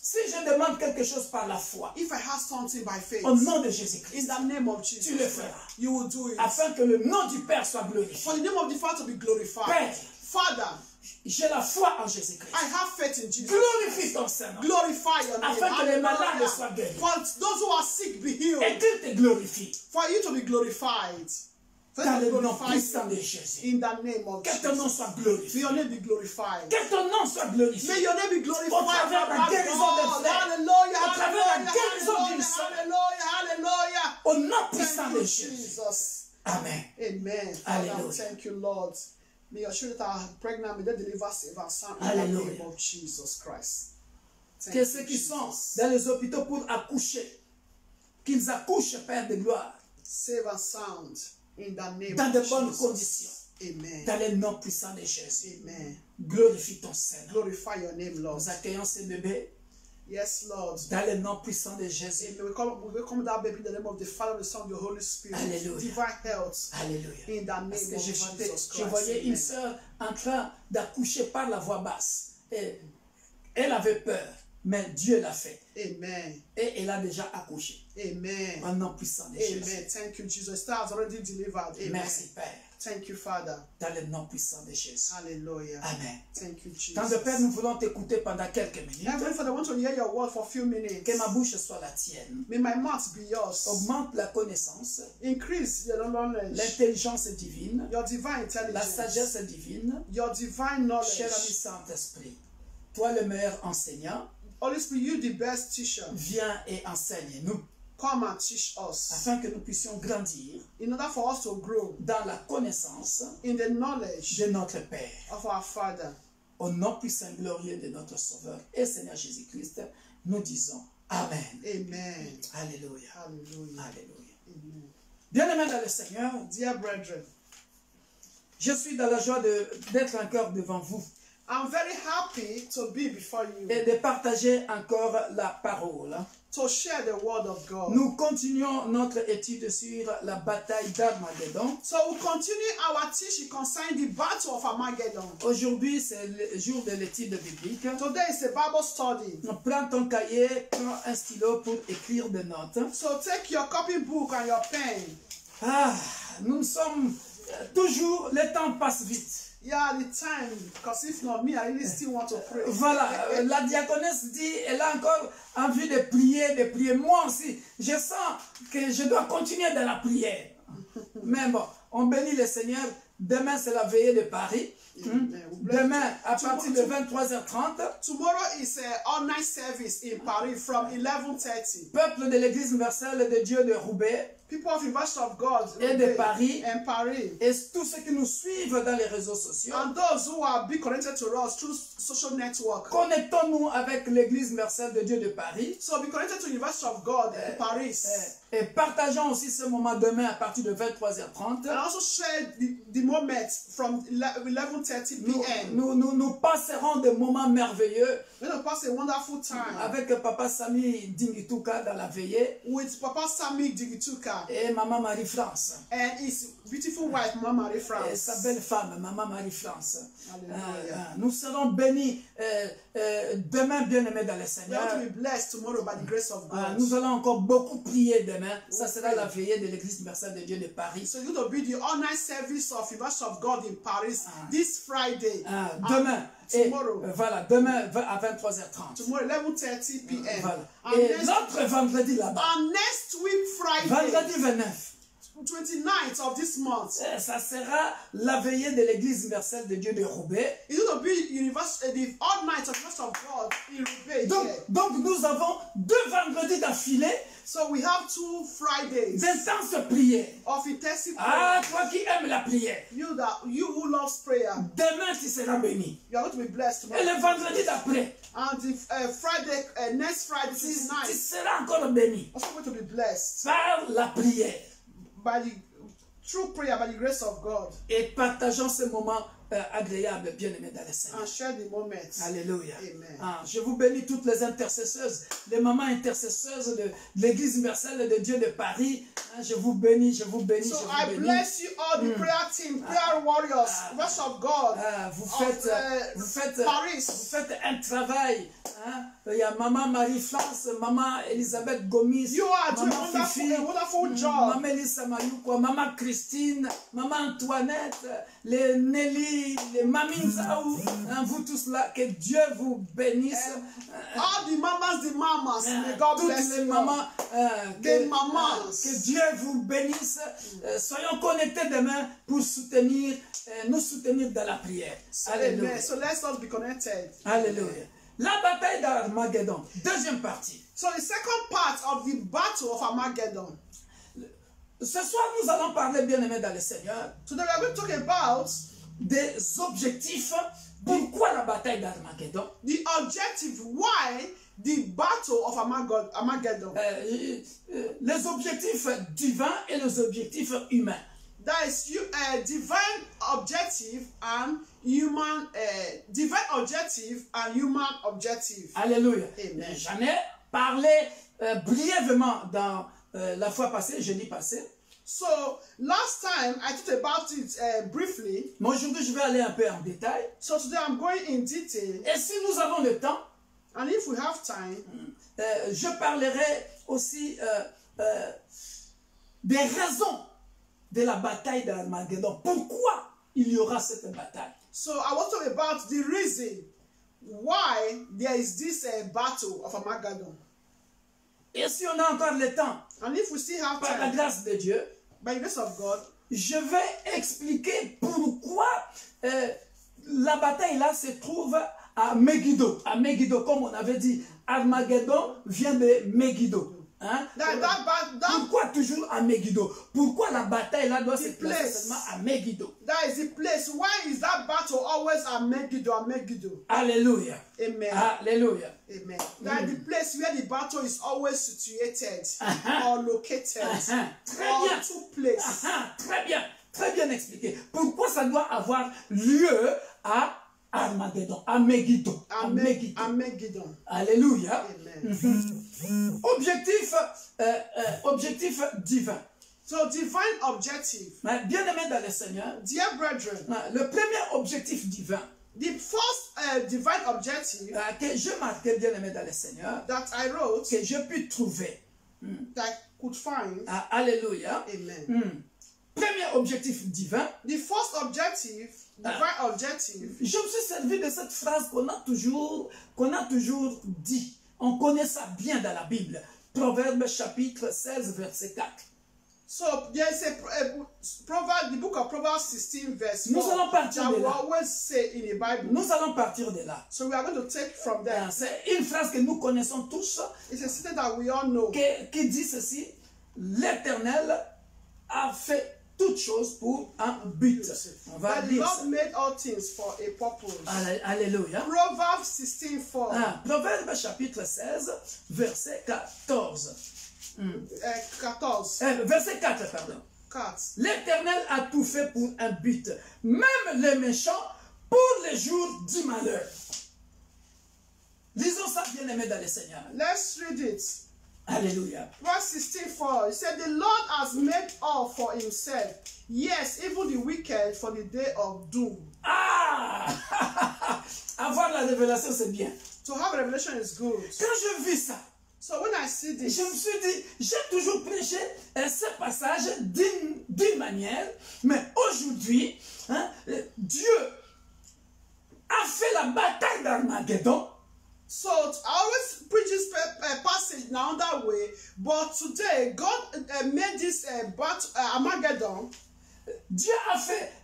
Si je demande quelque chose par la foi, if I have something by faith, au nom de Jésus-Christ, in the name of tu Jesus, le feras. you will do it. Afin que le nom du Père soit glorifié. For the name of the Father to be glorified. Père, Father, j'ai la foi en Jésus-Christ. I have faith in Jesus. Glorifie ton Saint-Nom. Glorify your name. Afin que les malades Hallelujah. soient guéris. For those who are sick be healed. Et qu'il te glorifie. For you to be glorified. For you Dans to le be nom glorified puissant de Jésus. in the name of Que ton nom Jesus. soit May glorifié. your name be glorified. Que ton nom soit glorifié. May your name be glorified. Au travers de la Papa guérison des God. frères. Hallelujah. Au travers de la Hallelujah. guérison d'une sœur. Hallelujah. Hallelujah. Au nom puissant Thank de you, Jésus. Jesus. Amen. Amen. Father, Hallelujah. thank you, Lord. May your children that are pregnant, may they deliver safe and sound in the Hallelujah. name of Jesus Christ. Thank Que you, ceux qui sont Jesus. dans les hôpitaux pour accoucher, qu'ils accouchent, Père de gloire, Save and sound in the name dans of de bonnes Jesus. conditions. Amen. Dans le nom puissant de Jésus. Amen. Glorifie ton Saint-Nom. Glorify your name, Lord. Nous accueillons ce bébé Yes, Lord. dans le nom puissant de Jésus. Amen. We welcome that baby in the name of the Father, the Son, and the Holy Spirit. Hallelujah. Divine health Alléluia. in the name Parce que of Jesus je Christ. voyais une Amen. sœur en train d'accoucher par la voix basse. Et elle avait peur, mais Dieu l'a fait. Amen. Et elle a déjà accouché. Amen. Au nom puissant de Jésus. Amen. Thank you, Jesus. That has already delivered. Amen. Merci, Père. Thank you, Father. Dans le nom puissant de Jésus. Hallelujah. Amen. Thank you, Jesus. Tant de Père, nous voulons t'écouter pendant quelques minutes. Heavenly Father, I want to hear your word for a few minutes. Que ma bouche soit la tienne. May my mouth be yours. Augmente la connaissance, Increase your knowledge, l'intelligence divine, your divine la intelligence, sagesse divine. your divine knowledge. Cher ami Saint-Esprit, toi le meilleur enseignant, Holy Spirit, you the best teacher. viens et enseigne-nous Come and teach us afin que nous puissions grandir in order for us to grow dans la connaissance in the knowledge de notre Père. of our Father. Au nom puissant et glorieux de notre Sauveur et Seigneur Jésus-Christ, nous disons Amen. Amen. Alléluia. Hallelujah. Alléluia. Amen. Bien-aimés dans le Seigneur, Dear brethren, je suis dans la joie d'être encore devant vous I'm very happy to be before you, et de partager encore la parole. to share the word of God. Nous continuons notre étude sur la bataille d'Armageddon. So we'll continue our teaching concerning the battle of Armageddon. Aujourd'hui, c'est le jour de l'étude biblique. Today is a Bible study. Prends ton cahier, prends un stylo pour écrire des notes. So take your copybook and your pen. Ah, nous sommes toujours, le temps passe vite. Yeah, the time, because if not me, I really still want to pray. Voilà, la diaconesse dit, elle a encore envie de prier. Moi aussi, je sens que je dois continuer dans la prière. Mais bon, on bénit le Seigneur. Demain, c'est la veillée de Paris. Demain, à partir de 23h30, Tomorrow is an all-night service in Paris from 11:30. peuple de l'Église universelle de Dieu de Roubaix, people of University of God et de Paris, and Paris, et tous ceux qui nous suivent dans les réseaux sociaux. and those who are being connected to us through social network. Connectons-nous avec l'Église universelle de Dieu de Paris. So be connected to University of God in Paris. Et partageons aussi ce moment demain à partir de 23h30. And also share the moment from 11:30 p.m. Nous passerons des moments merveilleux We're going to pass a wonderful time avec Papa Sami Dingituka dans la veillée with Papa Sami Digituka et Maman Marie-France. and his beautiful wife, Mama Marie Et France. sa belle femme, Maman Marie-France. Hallelujah. Nous serons bénis demain, bien-aimés dans le We are Seigneur. to be blessed tomorrow by the grace of God. Nous allons encore beaucoup prier demain. Ça sera la veillée de l'Église universelle de Dieu de Paris. So you're going to be the all-night service of University of God in Paris this Friday. Demain. Et, tomorrow. voilà, demain à 23h30. Tomorrow 11:30 p.m. Voilà. And Et next, l'autre vendredi là-bas, and next week Friday, vendredi 29, 29th of this month, ça sera la veillée de l'Église universelle de Dieu de Roubaix. it's going to be the all night of University of God in Roubaix. Donc nous avons 2 vendredis d'affilée So we have 2 Fridays d'intense prière. of intensive prayer. Ah, toi qui aimes la prière, You who loves prayer, demain tu seras béni. you are going to be blessed Et tomorrow. le vendredi d'après, And the Friday, next Friday, tu 29th, seras encore béni also going to be blessed par la prière. by the true prayer, by the grace of God, Et partageons ce moment agréable, bien-aimé dans le Seigneur. and share the moments. Alléluia. Amen. Je vous bénis toutes les intercesseuses, les mamans intercesseuses de l'Église universelle de Dieu de Paris. Je vous bénis, je vous bénis, So je I vous bénis. bless you all, the prayer team, prayer warriors, rest of God. Vous Paris. faites un travail. Il y a Maman Marie-France, Maman Elisabeth Gomis, You are doing Maman Fifi, a wonderful job. Maman Elisa Mayukwa, Maman Christine, Maman Antoinette, les Nelly, les Mamines Zaou, vous tous là, que Dieu vous bénisse. All the mamas, may God Toutes bless les you. mamans, Les mamans. que Dieu vous bénisse. Soyons connectés demain pour soutenir, nous soutenir dans la prière. Alléluia. Amen. So let's all be connected. Alléluia. La bataille d'Armageddon, deuxième partie. So the second part of the battle of Armageddon. Ce soir, nous allons parler, bien-aimés dans le Seigneur, Today we are going to talk about des objectifs. Pourquoi la bataille d'Armageddon? the objective, why the battle of Armageddon. Les objectifs divins et les objectifs humains. That is divine objective and human objective. Alléluia. Amen. J'en ai parlé brièvement dans la fois passée, jeudi passé. So last time I talked about it briefly. Mais aujourd'hui, je vais aller un peu en détail. So today I'm going in detail. Et si nous avons le temps, And if we have time, je parlerai aussi des raisons de la bataille d'Armageddon. Pourquoi il y aura cette bataille? so I want to talk about the reason why there is this battle of Armageddon. Et si on a encore le temps, And if we still have par la time, grâce de Dieu, by the grace of God, je vais expliquer pourquoi la bataille là se trouve à Megiddo. À Megiddo, comme on avait dit, Armageddon vient de Megiddo. Hein? Pourquoi toujours à Megiddo? Pourquoi la bataille là doit se placer seulement à Megiddo? that is the place. Why is that battle always at Megiddo? Alléluia. Amen. Alléluia. Amen. That is the place where the battle is always situated or located Très or bien. took place. Très bien expliqué. Pourquoi ça doit avoir lieu à Armageddon, à Megiddo. À Megiddo. Armageddon. Alléluia. Amen. Objectif divin. So divine objective, Bien-aimés dans le Seigneur, dear brethren, le premier objectif divin the first divine objective que je marquais, bien-aimés dans le Seigneur, that I wrote, que je puis trouver. that I could find, Alléluia. amen. Premier objectif divin. The first objective, divine objective, Je me suis servi de cette phrase qu'on a toujours dit. On connaît ça bien dans la Bible. Proverbe chapitre 16, verset 4. so there is a proverb, the book of Proverbs 16 verse 4 Nous allons partir that de we là. always say in the Bible. Nous allons partir de là. So we are going to take from there. C'est une phrase que nous connaissons tous It's a statement that we all know. qui dit ceci. l'Éternel a fait toutes choses pour un but. On va That the lire ça. Lord made all things for a purpose. Alléluia. Proverbs 16:4. Proverbe chapitre 16, verset 14. 14. Verset 4, pardon. 4. L'Éternel a tout fait pour un but, même les méchants pour les jours du malheur. Lisons ça, bien-aimé dans le Seigneur. Let's read it. Alléluia. Verse 16:4. It said, the Lord has made all for himself. Yes, even the wicked for the day of doom. Ah! Avoir la révélation, c'est bien. To have revelation is good. Quand je vis ça, So when I see this, je me suis dit, j'ai toujours prêché ce passage d'une manière, mais aujourd'hui, hein, Dieu a fait la bataille d'Armageddon. so I always preach this passage now that way, but today God made this battle Armageddon. Dieu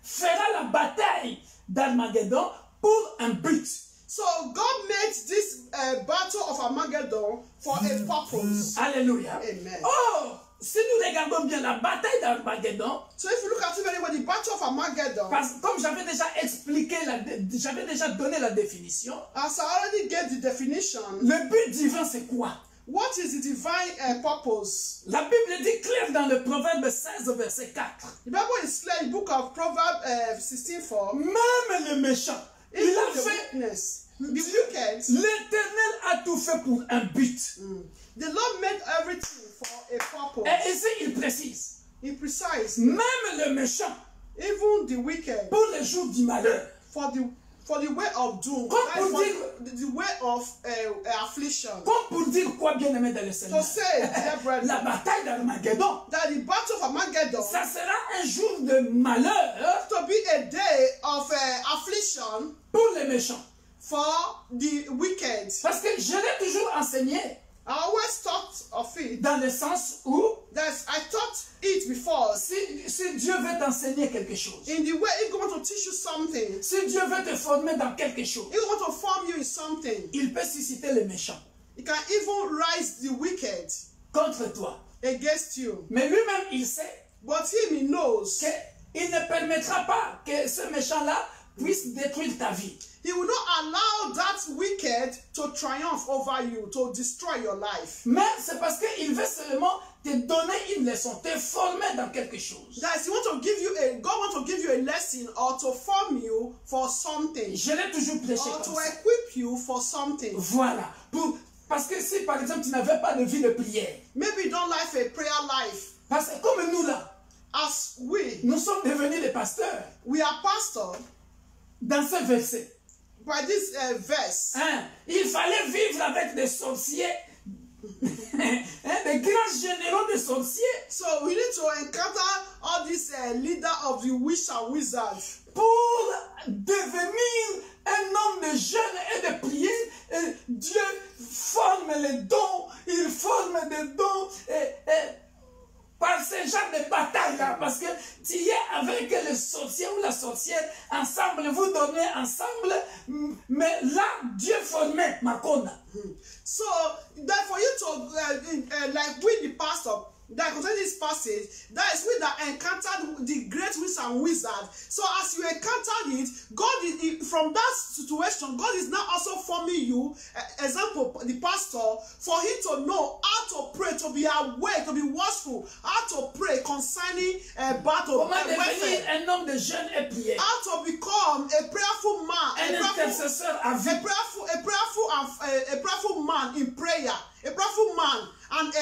fera la bataille d'Armageddon pour un but. So God made this battle of Armageddon for a purpose. Alléluia. Amen. Oh, si nous regardons bien la bataille d'Armageddon, So if you look at it very well, the battle of Armageddon, parce que comme j'avais déjà expliqué, j'avais déjà donné la définition, as I already gave the definition, le but divin c'est quoi? what is the divine purpose? La Bible dit clair dans le Proverbe 16, verset 4. The Bible is clear in the book of Proverbs 16:4. Même le méchant, il Even a the fait, witness, the wicked, l'Éternel a tout fait pour un but. the Lord made everything for a purpose. Et ici, il précise, He precise, même le méchant, even the wicked, pour les jours du malheur. for the way of doom, Comme that is pour for dire- the way of affliction. Comme pour dire quoi, bien-aimé dans le To Seigneur? say, dear brethren, La bataille d'Armageddon, that the battle of Armageddon ça sera un jour de malheur to be a day of affliction pour les méchants. for the wicked. Parce que je l'ai toujours enseigné I always thought of it. dans le sens où I thought it before. si Dieu veut t'enseigner quelque chose, In the way, if God wants to teach you something, si Dieu veut te former dans quelque chose, if God wants to form you in something, il peut susciter les méchants He can even rise the wicked contre toi. against you. Mais lui-même, il sait But him, he knows qu'il ne permettra pas que ce méchant-là puisse détruire ta vie. he will not allow that wicked to triumph over you, to destroy your life. Mais c'est parce qu'il veut seulement te donner une leçon, te former dans quelque chose. Guys, God wants to give you a lesson or to form you for something, Je l'ai toujours prêché or to comme ça. equip you for something. Voilà. Parce que si, par exemple, tu n'avais pas de vie de prière, Maybe you don't like a prayer life. parce que comme nous là, As nous sommes devenus des pasteurs, we are pastored dans ce verset, by this verse. hein, il fallait vivre avec des sorciers, hein, des grands généraux de sorciers, So we need to encounter all these leader of the witch and wizards pour devenir un homme de jeûne et de prière. Et Dieu forme les dons, il forme des dons par ce genre de bataille-là, parce que tu es avec le sorcier ou la sorcière, ensemble, vous donnez ensemble, mais là, Dieu formait Makona. So that for you to like with the pastor that concerning this passage, that is we that encountered the great witch and wizard. So as you encountered it, God is from that situation, God is now also forming you, example, the pastor, for him to know how to pray, to be aware, to be watchful, how to pray concerning battle, Comment devenir warfare, un homme de jeûne et prière, how to become a prayerful man, un intercesseur à vie. a prayerful man in prayer, a prayerful man and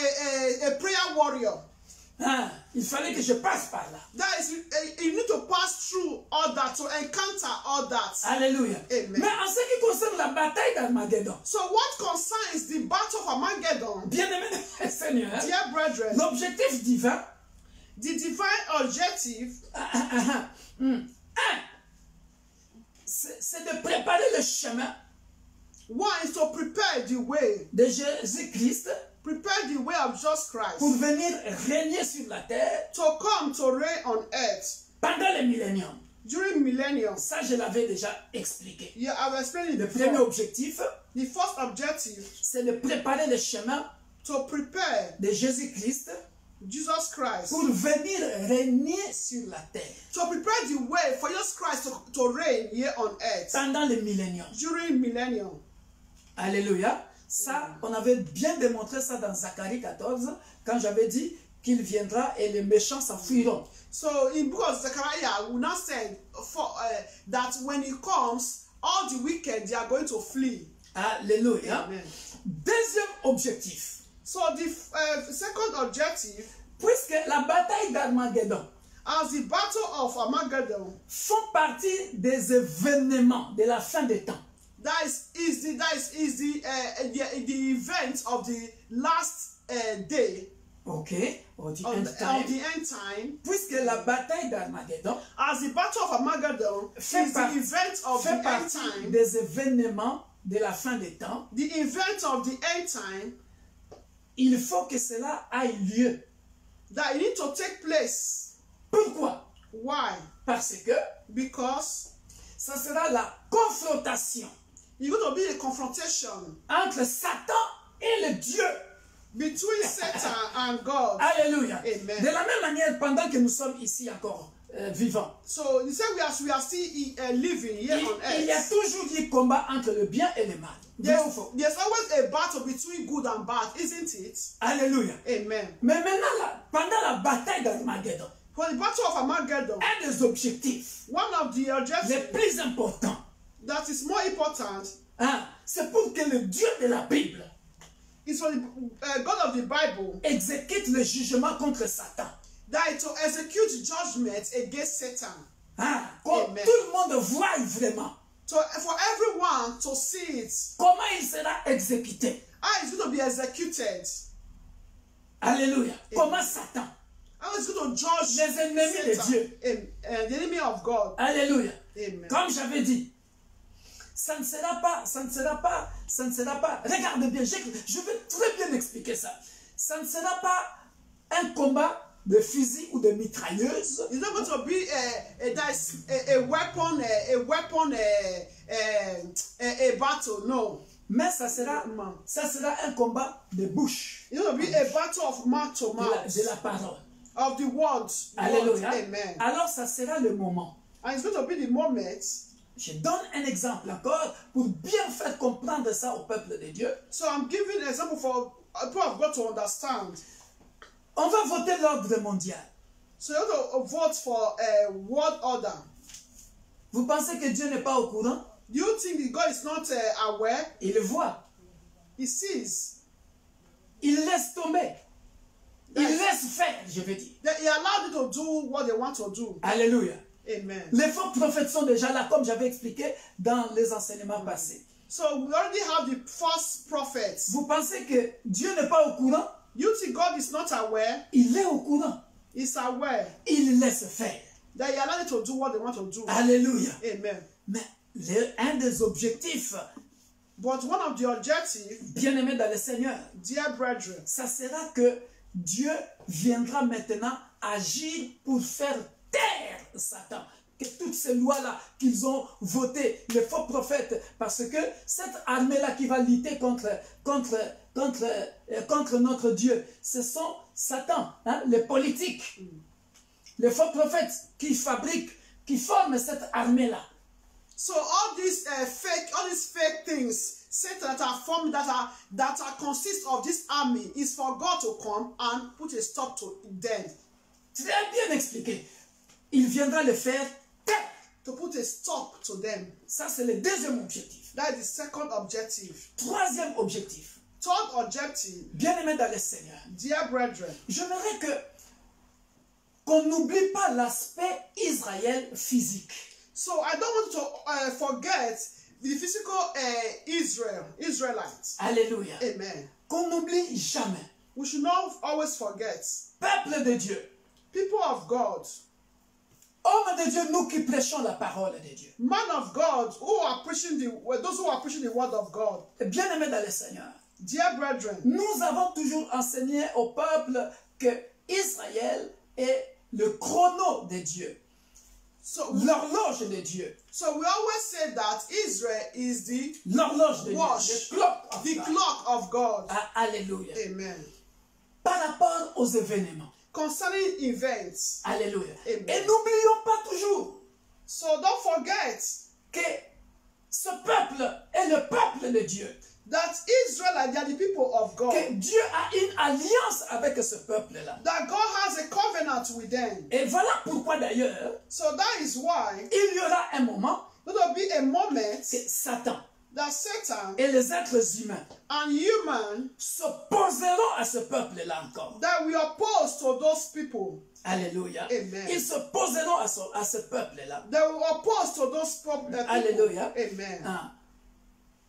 a prayer warrior. Hein, il fallait que je passe par là. That is, you need to pass through all that, to encounter all that. Alléluia. Amen. Mais en ce qui concerne la bataille d'Armageddon, So what concerns the battle of Armageddon, bien-aimé de Seigneur, dear brethren, l'objectif divin, the divine objective c'est de préparer le chemin one is to prepare the way, de Jésus-Christ prepare the way of Jesus pour Christ venir régner sur la terre to come to reign on earth pendant le millénium. during millennium. Ça, je l'avais déjà expliqué. Yeah, I've explained it Le premier before. objectif, The first objective c'est de préparer le chemin to prepare de Jésus-Christ Jesus Christ, pour venir régner sur la terre to prepare the way for Jesus Christ to reign here on earth pendant le millénium. during millennium. Alléluia. Ça, on avait bien démontré ça dans Zacharie 14, quand j'avais dit qu'il viendra et les méchants s'enfuiront. So in book of Zechariah, we now said that when he comes, all the wicked, they are going to flee. Alléluia. Amen. Deuxième objectif. So the second objective, Puisque la bataille d'Armageddon as the battle of Armageddon, font partie des événements de la fin des temps. that is the event of the last day Ok, on dit of end the time. end time. Puisque la bataille d'Armageddon As the battle of Armageddon is fait, the event of the fait end partie time, des événements de la fin des temps, the event of the end time, il faut que cela aille lieu. that it need to take place. Pourquoi? Why? Parce que Because ça sera la confrontation you're going to be a confrontation entre Satan et le Dieu. between Satan and God. Alléluia. Amen. De la même manière, pendant que nous sommes ici encore vivants, So you say we are still living here on il y a earth. toujours eu combat entre le bien et le mal. Vrai ou faux? There's always a battle between good and bad, isn't it? Alléluia. Amen. Mais maintenant, là, pendant la bataille d'Armageddon, For the battle of Armageddon, un des objectifs one of the les objectives plus importants, that is more important hein, c'est pour que le Dieu de la Bible is for the God of the Bible, exécute le jugement contre Satan. that is to execute judgment against Satan. Hein, comme Amen. tout le monde voit vraiment For everyone to see it, comment il sera exécuté. how it's going to be executed, Alléluia. Comment Satan, how it's going to judge les ennemis de Satan, Dieu. the enemy of God. Alléluia. Amen. Comme j'avais dit, ça ne sera pas, regarde bien, je vais très bien expliquer ça. Ça ne sera pas un combat de fusil ou de mitrailleuse. It's not going to be a weapon, a battle. No, Mais ça sera un combat de bouche, it's going to be a battle of mouth to mouth, de la parole. of the words. Alléluia. Amen. Alors ça sera le moment. And it's going to be the moment. Je donne un exemple encore pour bien faire comprendre ça au peuple de Dieu. So I'm giving an example for people of God to understand. On va voter l'ordre mondial. So you have to vote for a world order. Vous pensez que Dieu n'est pas au courant? Do you think that God is not aware? Il le voit. He sees. Il laisse tomber. Il laisse faire, je veux dire. That He allowed you to do what they want to do. Alléluia. Amen. Les faux prophètes sont déjà là, comme j'avais expliqué dans les enseignements passés. So we already have the false prophets. Vous pensez que Dieu n'est pas au courant? You think God is not aware? Il est au courant. He's aware Il laisse faire. that He allowed you to do what they want to do. Alléluia. Amen. Mais un des objectifs, But one of the objectives, bien-aimés dans le Seigneur, dear brethren, ça sera que Dieu viendra maintenant agir pour faire taire Satan. Que toutes ces lois-là qu'ils ont votées, les faux prophètes, parce que cette armée-là qui va lutter contre notre Dieu, ce sont Satan, hein, les politiques, les faux prophètes qui fabriquent, qui forment cette armée-là. so all these fake things, Satan that are formed, that are consist of this army, is for God to come and put a stop to them. Très bien expliqué. Il viendra le faire taire. To put a stop to them. Ça, c'est le deuxième objectif. That is the second objective. Troisième objectif. Third objective, Bien-aimés dans le Seigneur, dear brethren, j'aimerais qu'on n'oublie pas l'aspect Israël physique. so I don't want to forget the physical Israelites. Alléluia. Amen. Qu'on n'oublie jamais. We should not always forget. Peuple de Dieu, People of God, hommes de Dieu, nous qui prêchons la parole de Dieu. man of God, those who are preaching the word of God, Bien-aimés dans le Seigneur, dear brethren, nous avons toujours enseigné au peuple que Israël est le chrono de Dieu, so l'horloge de Dieu, we always say that Israel is l'horloge de Watch. Dieu, le clock of the God. clock of God. Ah, alléluia. Amen. Par rapport aux événements. concerning events. Alléluia. Amen. Et n'oublions pas toujours So don't forget que ce peuple est le peuple de Dieu. that Israel, they are the people of God. Que Dieu a une alliance avec ce peuple-là. That God has a covenant with them. Et voilà pourquoi d'ailleurs, So that is why il y aura un moment there will be a moment que Satan that Satan et les êtres humains and human s'opposeront à ce peuple-là encore. that we oppose to those people. Alléluia. Amen. Ils s'opposeront à ce peuple-là. They will oppose to those people. Alléluia. Amen. Ah.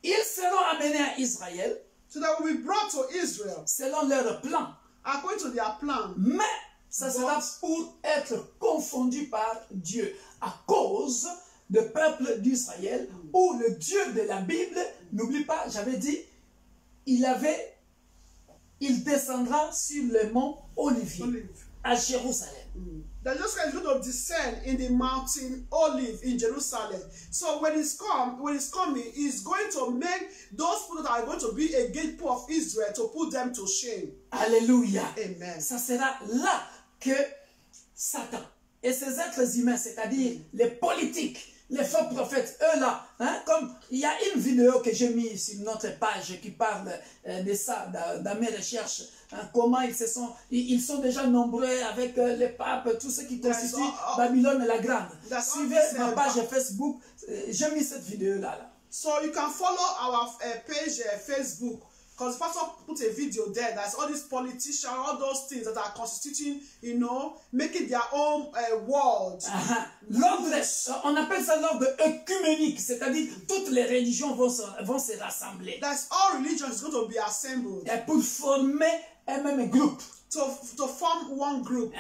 Ils seront amenés à Israël So that will be brought to Israel selon leur plan. according to their plan. Mais ça sera pour être confondu par Dieu à cause du peuple d'Israël où le Dieu de la Bible, n'oublie pas, j'avais dit, il descendra sur le mont Olivier Olive. à Jérusalem. That Jesus Christ is going to descend in the mountain Olive in Jerusalem. So when it's coming, he's going to make those people that are going to be against people of Israel to put them to shame. Alléluia. Amen. Ça sera là que Satan et ses êtres humains, c'est-à-dire les politiques, les faux prophètes, eux là, hein, comme il y a une vidéo que j'ai mise sur notre page qui parle de ça, dans mes recherches, hein, comment ils sont déjà nombreux avec les papes, tout ce qui constitue Babylone la Grande. Suivez ma page Facebook, j'ai mis cette vidéo là. So you can follow our page Facebook. Because the pastor put a video there that's all these politicians, all those things that are constituting, making their own world. L'ordre, on appelle ça l'ordre œcuménique, c'est-à-dire toutes les religions vont se rassembler. That's all religions is going to be assembled. Et pour former un même groupe. To form one group.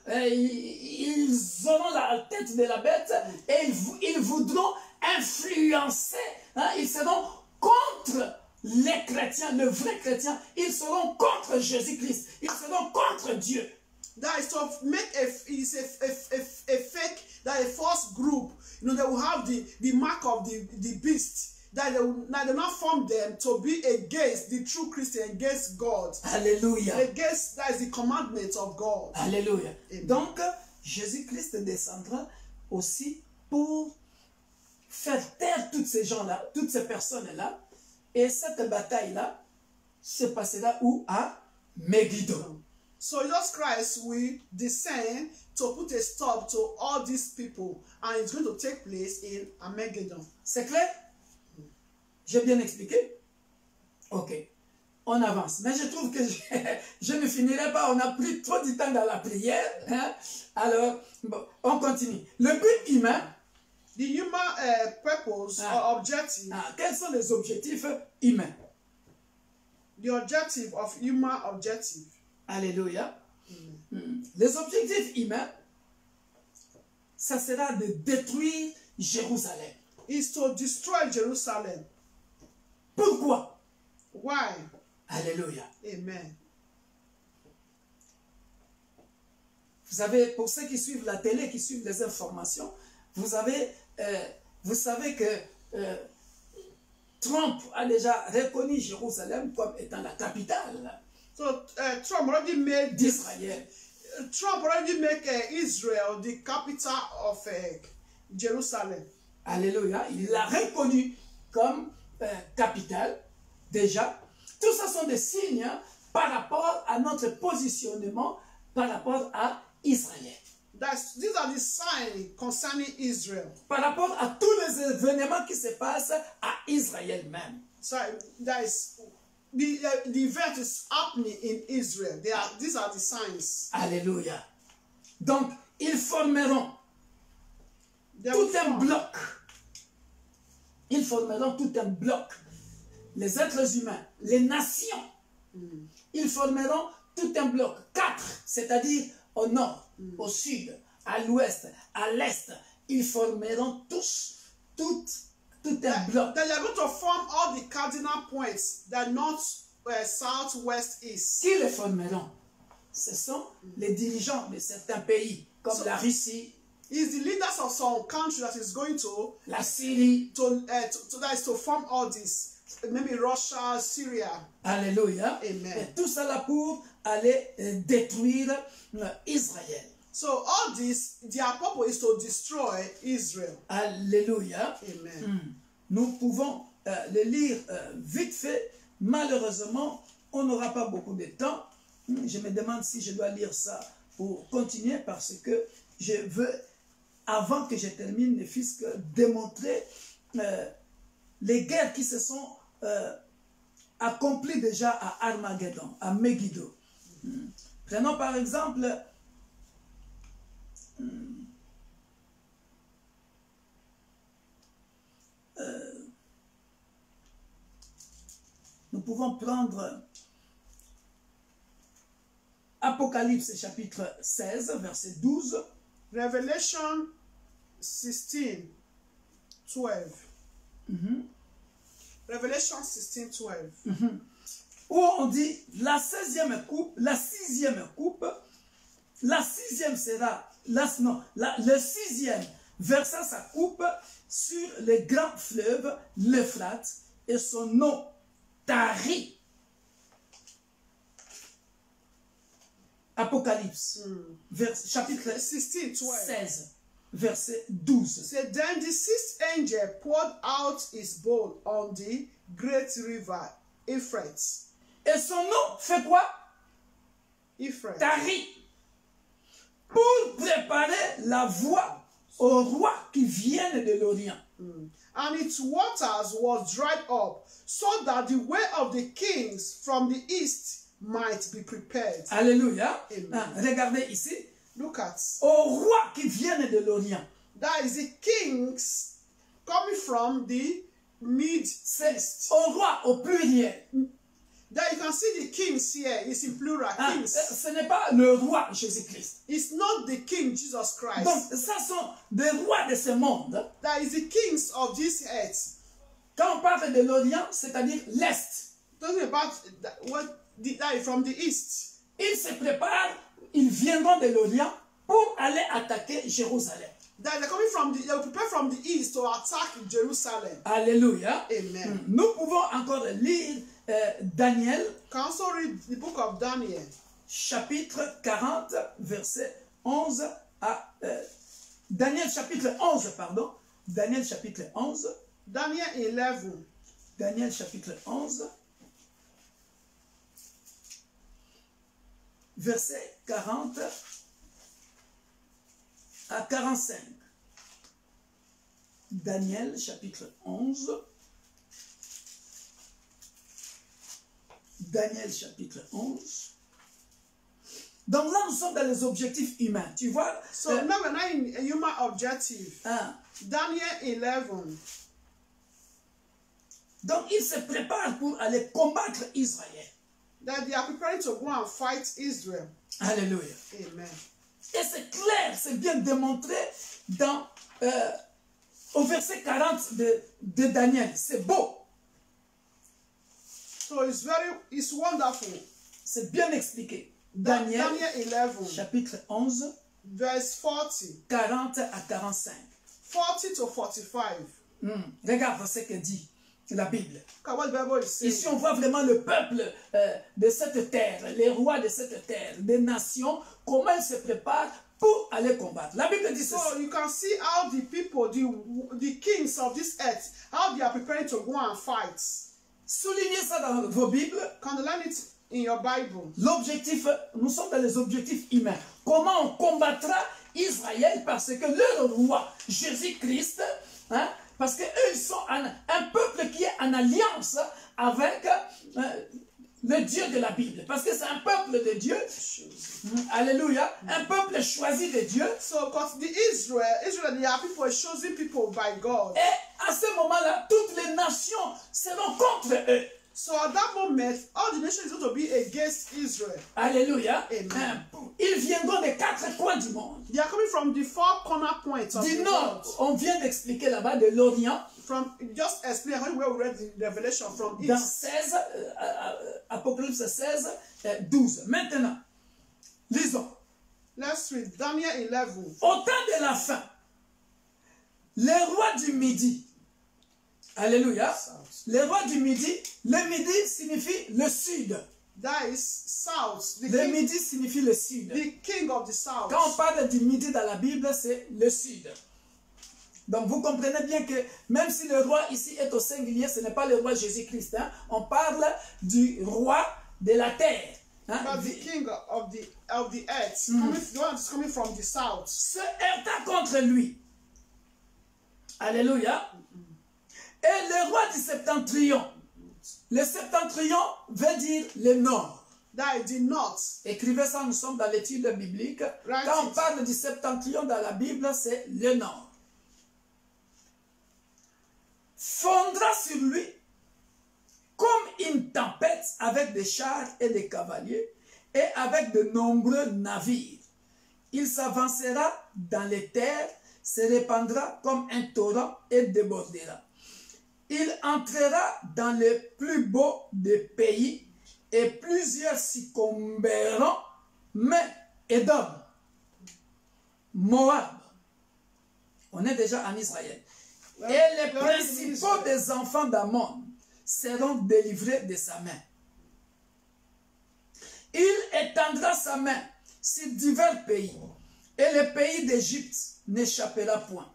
Ils auront la tête de la bête et ils voudront influencer, hein, ils seront contre les chrétiens, le vrai chrétien, ils seront contre Jésus-Christ, ils seront contre Dieu. That is to make a fake, that a false group. They will have the mark of the beast. That they will not form them to be against the true Christian, against God. Alléluia. Against, that is the commandment of God. Alléluia. Amen. Donc, Jésus-Christ descendra aussi pour faire taire toutes ces gens-là, toutes ces personnes-là. Et cette bataille-là se passera où? À Megiddo. So Jesus Christ will descend to put a stop to all these people, and it's going to take place in Armageddon. C'est clair? J'ai bien expliqué? Ok. On avance. Mais je trouve que je ne finirai pas. On a pris trop de temps dans la prière. Hein? Alors, bon, on continue. Le but humain. The human purpose or objective. Quels sont les objectifs humains? The objective of human objective. Alléluia. Les objectifs humains, ça sera de détruire Jérusalem. Is to destroy Jerusalem. Pourquoi? Why? Alléluia. Amen. Vous savez, pour ceux qui suivent la télé, qui suivent les informations, vous savez que Trump a déjà reconnu Jérusalem comme étant la capitale Trump already made d'Israël. Trump already made Israel the capital of Jerusalem. Alléluia. Il l'a reconnu comme capitale déjà. Tout ça sont des signes par rapport à notre positionnement par rapport à Israël. These are the signs concerning Israel. Par rapport à tous les événements qui se passent à Israël même. So that is the event is happening in Israel. These are the signs. Alléluia. Donc, ils formeront tout un bloc. Ils formeront tout un bloc. Les êtres humains, les nations, ils formeront tout un bloc. 4, c'est-à-dire au nord, au sud, à l'ouest, à l'est. Ils formeront tous, tout un bloc. They are going to form all the cardinal points that north, south, west, east. Qui les formeront? Ce sont les dirigeants de certains pays, comme la Russie. Is the leaders of some country that is going to la Syrie, that is to form all this. Maybe Russia, Syria. Alléluia. Amen. Et tout cela pour allait détruire Israël. So all this, their purpose is to destroy Israel. Alléluia. Amen. Nous pouvons le lire vite fait. Malheureusement, on n'aura pas beaucoup de temps. Je me demande si je dois lire ça pour continuer parce que je veux, avant que je termine, ne fût-ce que démontrer les guerres qui se sont accomplies déjà à Armageddon, à Megiddo. Prenons par exemple nous pouvons prendre Apocalypse chapitre 16, verset 12. Revelation 16, 12. Revelation 16, 12. Où on dit la 16e coupe, la 6e coupe, la 6e sera, le 6e versa sa coupe sur le grand fleuve, l'Euphrate, et son nom tarit. Apocalypse, chapitre 16, 12. 16, verset 12. So then the sixth angel poured out his bowl on the great river Euphrates. Et son nom fait quoi? Euphrates. Tarit. Pour préparer la voie aux rois qui viennent de l'Orient. And its waters was dried up, so that the way of the kings from the east might be prepared. Alléluia. Amen. Regardez ici. Look at Aux rois qui viennent de l'Orient. that is the kings coming from the mid C'est east. aux rois au pluriel. That you can see the kings here. It's in plural. Kings. Ce n'est pas le roi Jésus-Christ. It's not the king Jesus Christ. Donc, ça sont des rois de ce monde. That is the kings of this earth. Quand on parle de l'Orient, c'est-à-dire l'Est. Talking about that is from the east. Ils se préparent, ils viendront de l'Orient pour aller attaquer Jérusalem. That they're coming from they will prepare from the east to attack Jerusalem. Alléluia. Amen. Nous pouvons encore lire Daniel, Can also read the book of Daniel. chapitre 40, verset 11 à... Daniel chapitre 11, pardon. Daniel chapitre 11. Daniel 11. Daniel chapitre 11. Verset 40 à 45. Daniel chapitre 11. Daniel chapitre 11. Donc là, nous sommes dans les objectifs humains. Tu vois? So now we're not in a human objective. Daniel 11. Donc ils se préparent pour aller combattre Israël. That they are preparing to go and fight Israel. Alléluia. Amen. Et c'est clair, c'est bien démontré dans, au verset 40 de Daniel. C'est beau. So it's wonderful. C'est bien expliqué. Daniel, Daniel 11, chapitre 11, verse 40. 40 à 45. 40 to 45. Regarde ce que dit la Bible. Look at what the Bible is saying. Ici, on voit vraiment le peuple de cette terre, les rois de cette terre, des nations, comment ils se préparent pour aller combattre. La Bible dit So ceci. you can see how the people, the kings of this earth, how they are preparing to go and fight. Soulignez ça dans vos Bibles. Can you learn it in your Bible? L'objectif, nous sommes dans les objectifs humains. Comment on combattra Israël parce que leur roi, Jésus-Christ, parce qu'eux, ils sont un peuple qui est en alliance avec le Dieu de la Bible. Parce que c'est un peuple de Dieu. Alléluia. Un peuple choisi de Dieu. So, because Israel, they are people, chosen people by God. Et à ce moment-là, toutes les nations seront contre eux. So at that moment, all the nations is going to be against Israel. Alléluia. Amen. Ils viendront des quatre coins du monde. They are coming from the four corner points of Du the nord, world. on vient d'expliquer là-bas de l'Orient. Just explain where we read the Revelation from Dans east. 16, Apocalypse 16, 12. Maintenant, lisons. Let's read Daniel 11. Au temps de la fin, les rois du Midi, alléluia, les rois du Midi, le Midi signifie le sud. That is south. Le midi signifie le sud. The king of the south. Quand on parle du midi dans la Bible, c'est le sud. Donc vous comprenez bien que même si le roi ici est au singulier, ce n'est pas le roi Jésus-Christ. Hein? On parle du roi de la terre. Hein? But the king of the earth, the one is coming from the south. Se heurta contre lui. Alléluia. Et le roi du septentrion. Le septentrion veut dire le nord. That is the north. Écrivez ça, nous sommes dans l'étude biblique. Quand on parle du septentrion dans la Bible, c'est le nord. Fondra sur lui comme une tempête avec des chars et des cavaliers et avec de nombreux navires. Il s'avancera dans les terres, se répandra comme un torrent et débordera. Il entrera dans le plus beau des pays et plusieurs succomberont, mais Édom, Moab, on est déjà en Israël, et les principaux des enfants d'Ammon seront délivrés de sa main. Il étendra sa main sur divers pays, et le pays d'Égypte n'échappera point.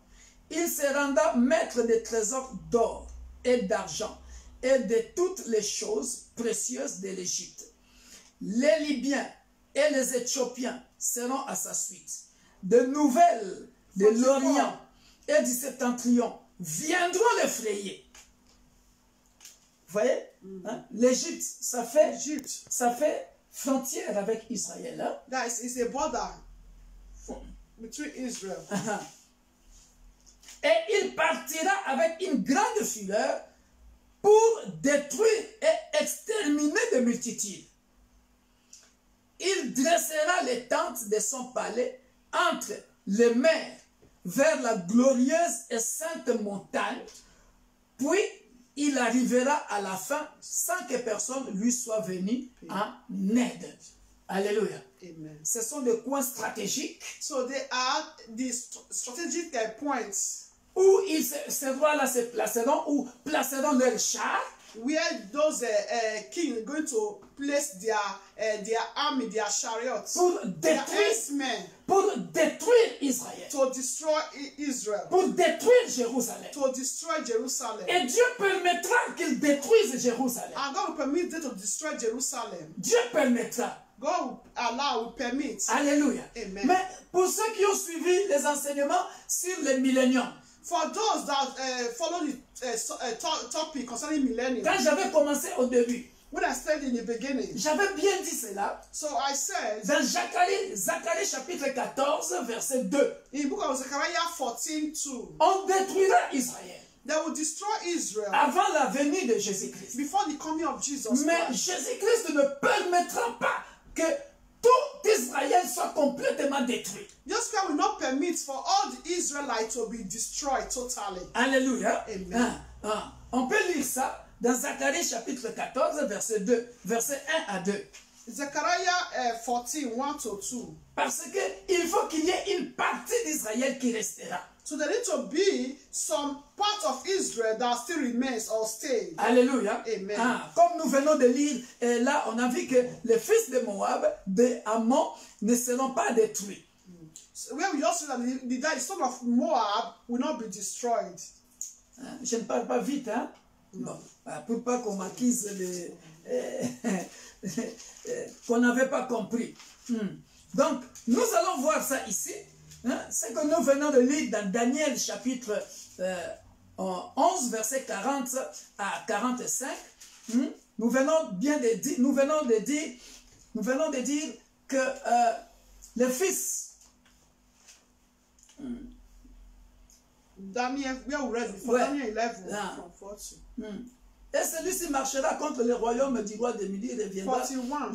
Il se rendra maître des trésors d'or et d'argent, et de toutes les choses précieuses de l'Égypte. Les Libyens et les Éthiopiens seront à sa suite. De nouvelles de l'Orient et du septentrion viendront l'effrayer. Vous voyez, hein? L'Égypte, ça fait frontière avec Israël. Hein? That is a border between Israel. Et il partira avec une grande fureur pour détruire et exterminer de multitudes. Il dressera les tentes de son palais entre les mers vers la glorieuse et sainte montagne, puis il arrivera à la fin sans que personne lui soit venu en aide. Alléluia. Amen. Ce sont des coins stratégiques. So they are the strategic points Où ces rois-là se placeront, ou placeront leurs chars. where those kings going to place their army, their chariots, their men, pour détruire Israël. to destroy Israel, Pour détruire Jérusalem. to destroy Jerusalem. Et Dieu permettra qu'ils détruisent Jérusalem. And God will permit them to destroy Jerusalem. Dieu permettra. God will allow, will permit. Alléluia. Amen. Mais pour ceux qui ont suivi les enseignements sur le millénium, For those that follow the topic concerning millennium, quand j'avais commencé au début, when I said in the beginning, j'avais bien dit cela. so I said Dans Zacharie chapitre 14, verset 2, in the book of Zechariah 14:2, on détruira Israël they will destroy Israel avant la venue de Jésus-Christ. before the coming of Jesus Mais Christ. Jésus-Christ ne permettra pas que tout Israël soit complètement détruit. Jesus Christ will not permit for all the Israelites to be destroyed totally. Alléluia. Amen. On peut lire ça dans Zacharie chapitre 14, verset 2, verset 1 à 2. Zechariah 14:1-2. Parce qu'il faut qu'il y ait une partie d'Israël qui restera. So there need to be some part of Israel that still remains or stays. Alléluia. Amen. Comme nous venons de lire, là on a vu que les fils de Moab, de Ammon, ne seront pas détruits. So where we also that the son of Moab will not be destroyed. Je ne parle pas vite, hein? Bon, pour pas qu'on m'accuse qu'on n'avait pas compris. Donc, nous allons voir ça ici. Hein? Ce que nous venons de lire dans Daniel chapitre 11, verset 40 à 45. Nous venons de dire que les fils Daniel, where we read before, Ouais. Daniel 11 Ah. from 40. et celui-ci marchera contre le royaume du roi de Midi et reviendra. 41.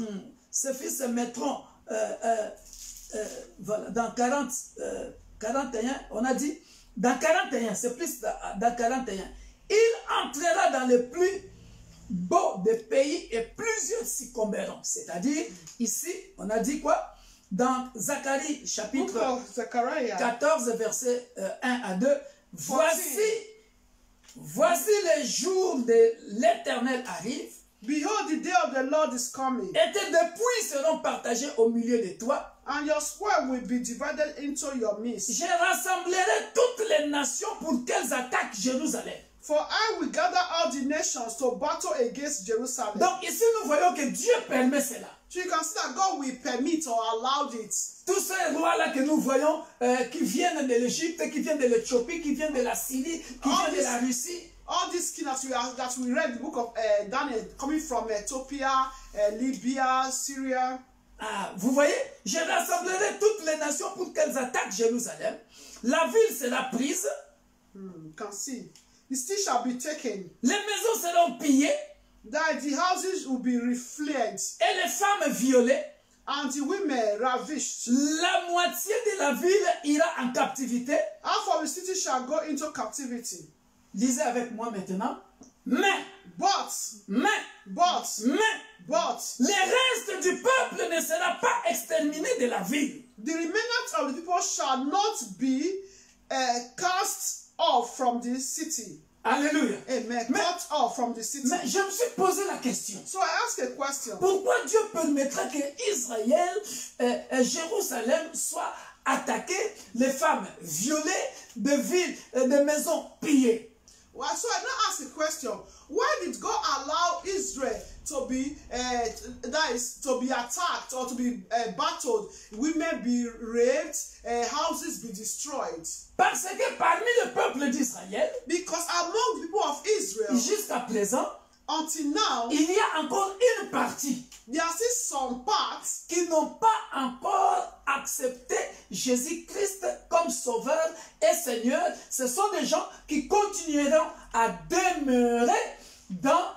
Ses fils se mettront voilà, dans 41, on a dit, dans 41, c'est plus dans 41. Il entrera dans le plus beau des pays et plusieurs succomberont. C'est-à-dire, ici, on a dit quoi? Dans Zacharie Book chapitre of Zechariah 14, verset 1 à 2, voici les jours de l'Éternel arrivent, Behold, the day of the Lord is coming, Et tes dépouilles seront partagées au milieu de toi. and your spoil will be divided into your midst. Je rassemblerai toutes les nations pour qu'elles attaquent Jérusalem. For I will gather all the nations to battle against Jerusalem. Donc ici, nous voyons que Dieu permet cela. So you can see that God will permit or allow it. Tous ces rois-là que nous voyons, qui viennent de l'Égypte, qui viennent de l'Éthiopie, qui viennent de la Syrie, qui viennent de la Russie. All these kings that we read the book of Daniel, coming from Ethiopia, Libya, Syria. Ah, vous voyez, je rassemblerai toutes les nations pour qu'elles attaquent Jérusalem. La ville sera prise. You can see. The city shall be taken. Les maisons seront pillées. That the houses will be reflamed. Et les femmes violées. And the women ravished. La moitié de la ville ira en captivité. Half of the city shall go into captivity. Lisez avec moi maintenant. Mais, les restes du peuple ne seront pas exterminés de la ville. The remnant of the people shall not be cast off from the city. Alléluia. Amen. Cut off from the city. Mais je me suis posé la question. So I ask a question. Pourquoi Dieu permettra que Israël, Jérusalem soit attaqué, les femmes violées, des villes, des maisons pillées? Well, so I now ask a question. Why did God allow Israel to be attacked or to be battled, women be raped, houses be destroyed? Parce que parmi le peuple d'Israël, because among the people of Israel, jusqu'à présent, until now, il y a encore une partie there are still some parts qui n'ont pas encore accepté Jésus-Christ comme sauveur et Seigneur. Ce sont des gens qui continueront à demeurer dans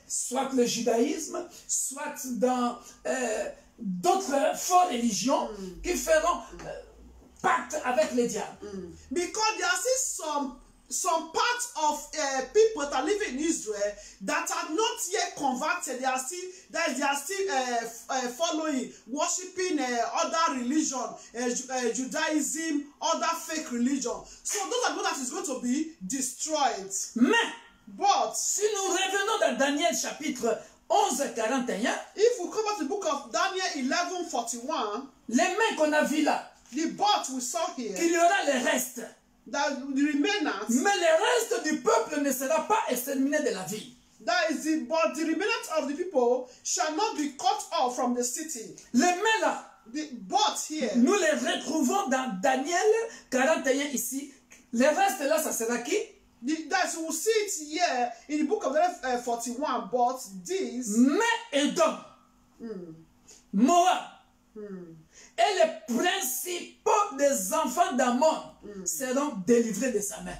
soit le judaïsme, soit dans d'autres fausses religions qui feront pacte avec le diable. Because there are still some parts of people that live in Israel that are not yet converted. They are still following, worshiping other religion, Judaism, other fake religion. So those are those that is going to be destroyed. But si nous revenons dans Daniel chapitre 11:41, if we come back to the book of Daniel 11:41, les mains qu'on a vues là, the but we saw here, qu'il y aura les restes. that the remnants, mais le reste du peuple ne sera pas exterminé de la ville. That is it, but the remnant of the people shall not be cut off from the city. Les mains là, but here, nous les retrouvons dans Daniel 41 ici. Les restes là, ça sera qui? That we'll see it here in the book of Daniel 41, but this, mais Edom, Moab, et les principaux des enfants d'Ammon seront délivrés de sa main.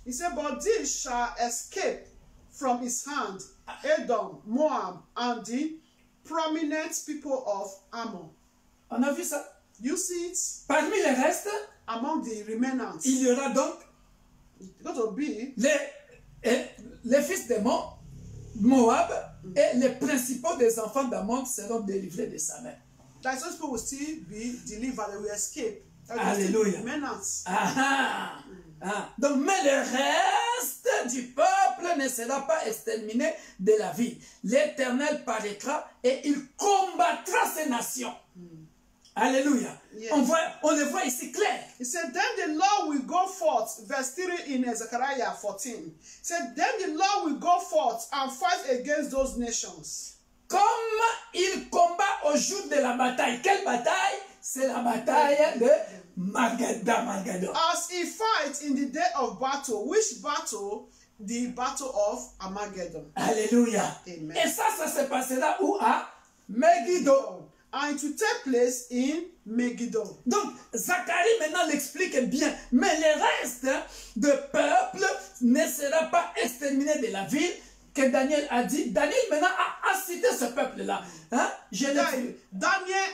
He said, but this shall escape from his hand, Edom, Moab, and the prominent people of Ammon. On a vu ça? You see it? Parmi les restes, among the remnants, il y aura donc going to be les fils d'Ammon, Moab, et les principaux des enfants d'Ammon seront délivrés de sa main. That those people will still be delivered, they will escape. Alléluia. Donc, mais le reste du peuple ne sera pas exterminé de la ville. L'Éternel paraîtra et il combattra ces nations. Alléluia. Yes. On le voit ici clair. He said, then the Lord will go forth, verse 3 in Zechariah 14. He said, then the Lord will go forth and fight against those nations. Comme il combat au jour de la bataille. Quelle bataille? C'est la bataille de Magdon. As he fights in the day of battle. Which battle? The battle of Armageddon. Alléluia. Amen. Et ça se passera où? À Megiddo. And it will take place in Megiddo. Donc, Zacharie maintenant l'explique bien. Mais le reste du peuple ne sera pas exterminé de la ville que Daniel a dit. Daniel maintenant a cité ce peuple-là. Hein? Daniel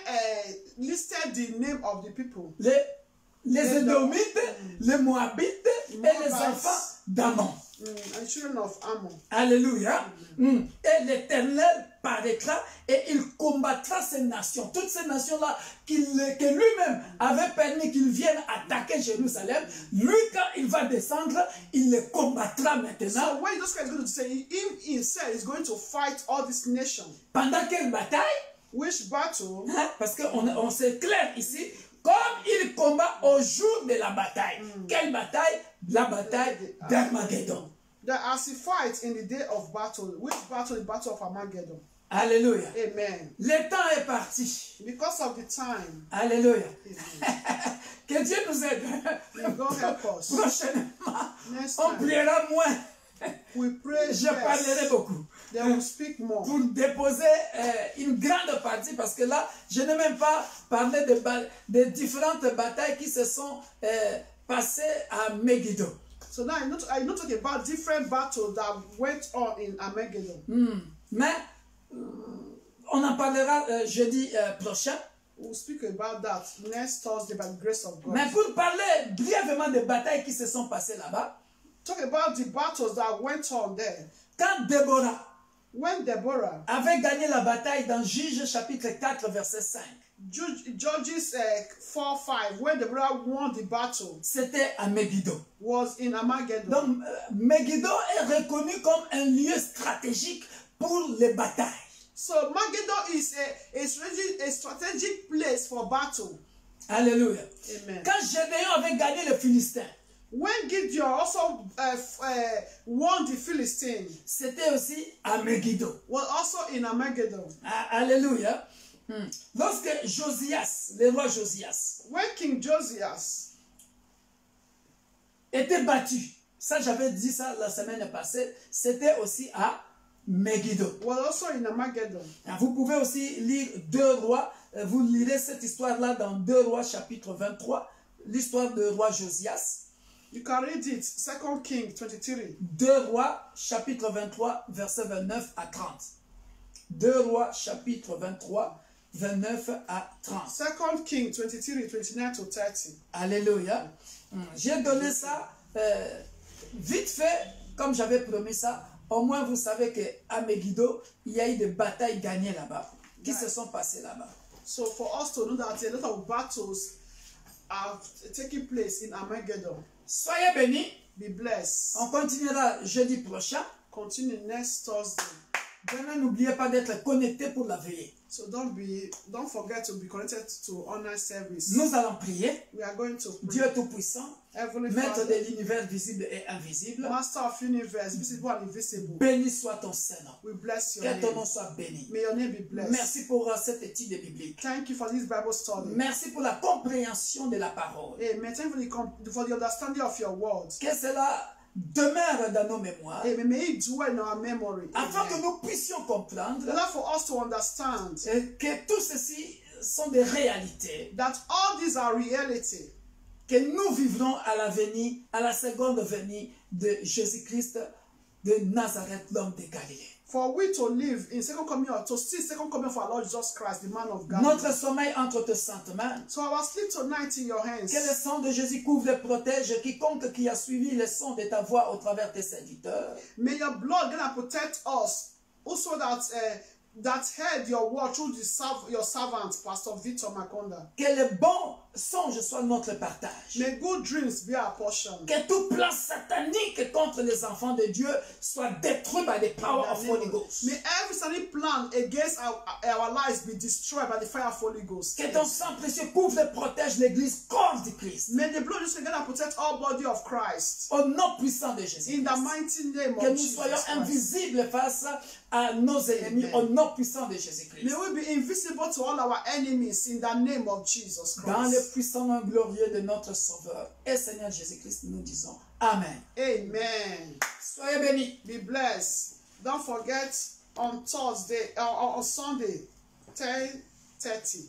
listed the name of the people. Les Édomites, les Moabites et les enfants d'Ammon. And children of Ammon. Alléluia. Et l'Éternel paraîtra et il combattra ces nations. Toutes ces nations-là que lui-même avait permis qu'ils viennent attaquer Jérusalem. Lui, quand il va descendre, il les combattra maintenant. So when Jesus Christ is going to say, him himself is going to fight all these nations. Pendant quelle bataille? Which battle? Hein? Parce qu'on c'est clair ici, comme il combat au jour de la bataille. Quelle bataille? La bataille d'Armageddon. That as he fights in the day of battle, which battle is the battle of Armageddon? Alléluia. Amen. Le temps est parti. Because of the time. Alléluia. Amen. Que Dieu nous aide. May God help us. Prochainement, Next on time, priera moins. we pray Je parlerai less. beaucoup. Then we'll speak more. Pour déposer une grande partie, parce que là, je n'ai même pas parlé de différentes batailles qui se sont passées à Megiddo. So now I not talking about different battles that went on in Armageddon. Mais on en parlera jeudi prochain. We'll speak about that next Thursday by the grace of God. Mais pour parler brièvement des batailles qui se sont passées là-bas, Talk about the battles that went on there. quand Déborah When Deborah, avait gagné la bataille dans Juges chapitre 4 verset 5, Judges 4:5, when Deborah won the battle, c'était à Megiddo. was in Armageddon. Donc Megiddo est reconnu comme un lieu stratégique pour les batailles. So Armageddon is a strategic place for battle. Alléluia. Amen. Quand Gédéon avait gagné les Philistins, When Gideon also won the Philistines, c'était aussi à Megiddo. was also in Armageddon. Alléluia. Lorsque Josias, le roi Josias, When King Josias était battu, ça j'avais dit ça la semaine passée, c'était aussi à Megiddo. was also in Armageddon. Vous pouvez aussi lire 2 rois, vous lirez cette histoire-là dans 2 rois chapitre 23, l'histoire de roi Josias. You can read it, 2 Kings 23. 2 rois chapitre 23, versets 29 à 30. 2 rois chapitre 23, 29 à 30. 2 Kings 23, 29 to 30. Alléluia. J'ai donné ça vite fait, comme j'avais promis ça. Au moins, vous savez qu'à Megiddo, il y a eu des batailles gagnées là-bas, qui se sont passées là-bas. So for us to know that a lot of battles are taking place in Armageddon. Soyez bénis. Be blessed. On continuera jeudi prochain. Continue next Thursday. Demain, n'oubliez pas d'être connecté pour la veillée. So don't forget to be connected to online service. Nous allons prier. We are going to pray. Dieu Tout-Puissant, Heavenly Maître de Father, l'univers visible et invisible, Master of universe, visible and invisible. béni soit ton Saint-Nom. We bless your Que ton nom name. soit béni. May your name be blessed. Merci pour cette étude biblique. Thank you for this Bible study. Merci pour la compréhension de la parole. Amen. Thank you for the understanding of your words. Que cela demeure dans nos mémoires, Amen. May it dwell in our memory. afin que Amen. nous puissions comprendre In order for us to understand que tout ceci sont des réalités that all these are reality, que nous vivrons à la venue, à la seconde venue de Jésus-Christ de Nazareth, l'homme de Galilée. for we to live in second coming, or to see second coming of our Lord Jesus Christ, the man of God. Notre sommeil entre tes saintes mains. So our sleep tonight in your hands. Que le sang de Jésus couvre et protège quiconque qui a suivi le son de ta voix au travers de tes serviteurs. May your blood gonna protect us. Also that heard your word through your servant, Pastor Victor Makonda. Que le bon songe soit notre partage. May good dreams be our portion. Que tout plan satanique contre les enfants de Dieu soit détruit by the power of Holy Ghost. May every satanic plan against our lives be destroyed by the fire of Holy Ghost. Que ton sang précieux couvre et protège l'église corps du Christ. May the blood just gonna protect all body of Christ. Au nom puissant de Jésus. In the mighty name Que of nous Jesus soyons Christ. invisibles face à nos ennemis. Amen. Au nom puissant de Jésus-Christ. May we be invisible to all our enemies in the name of Jesus Dans le Christ. puissant nom glorieux de notre Sauveur et Seigneur Jésus-Christ, nous disons Amen. Amen. Soyez bénis. Be blessed. Don't forget on Thursday or on Sunday, 10:30.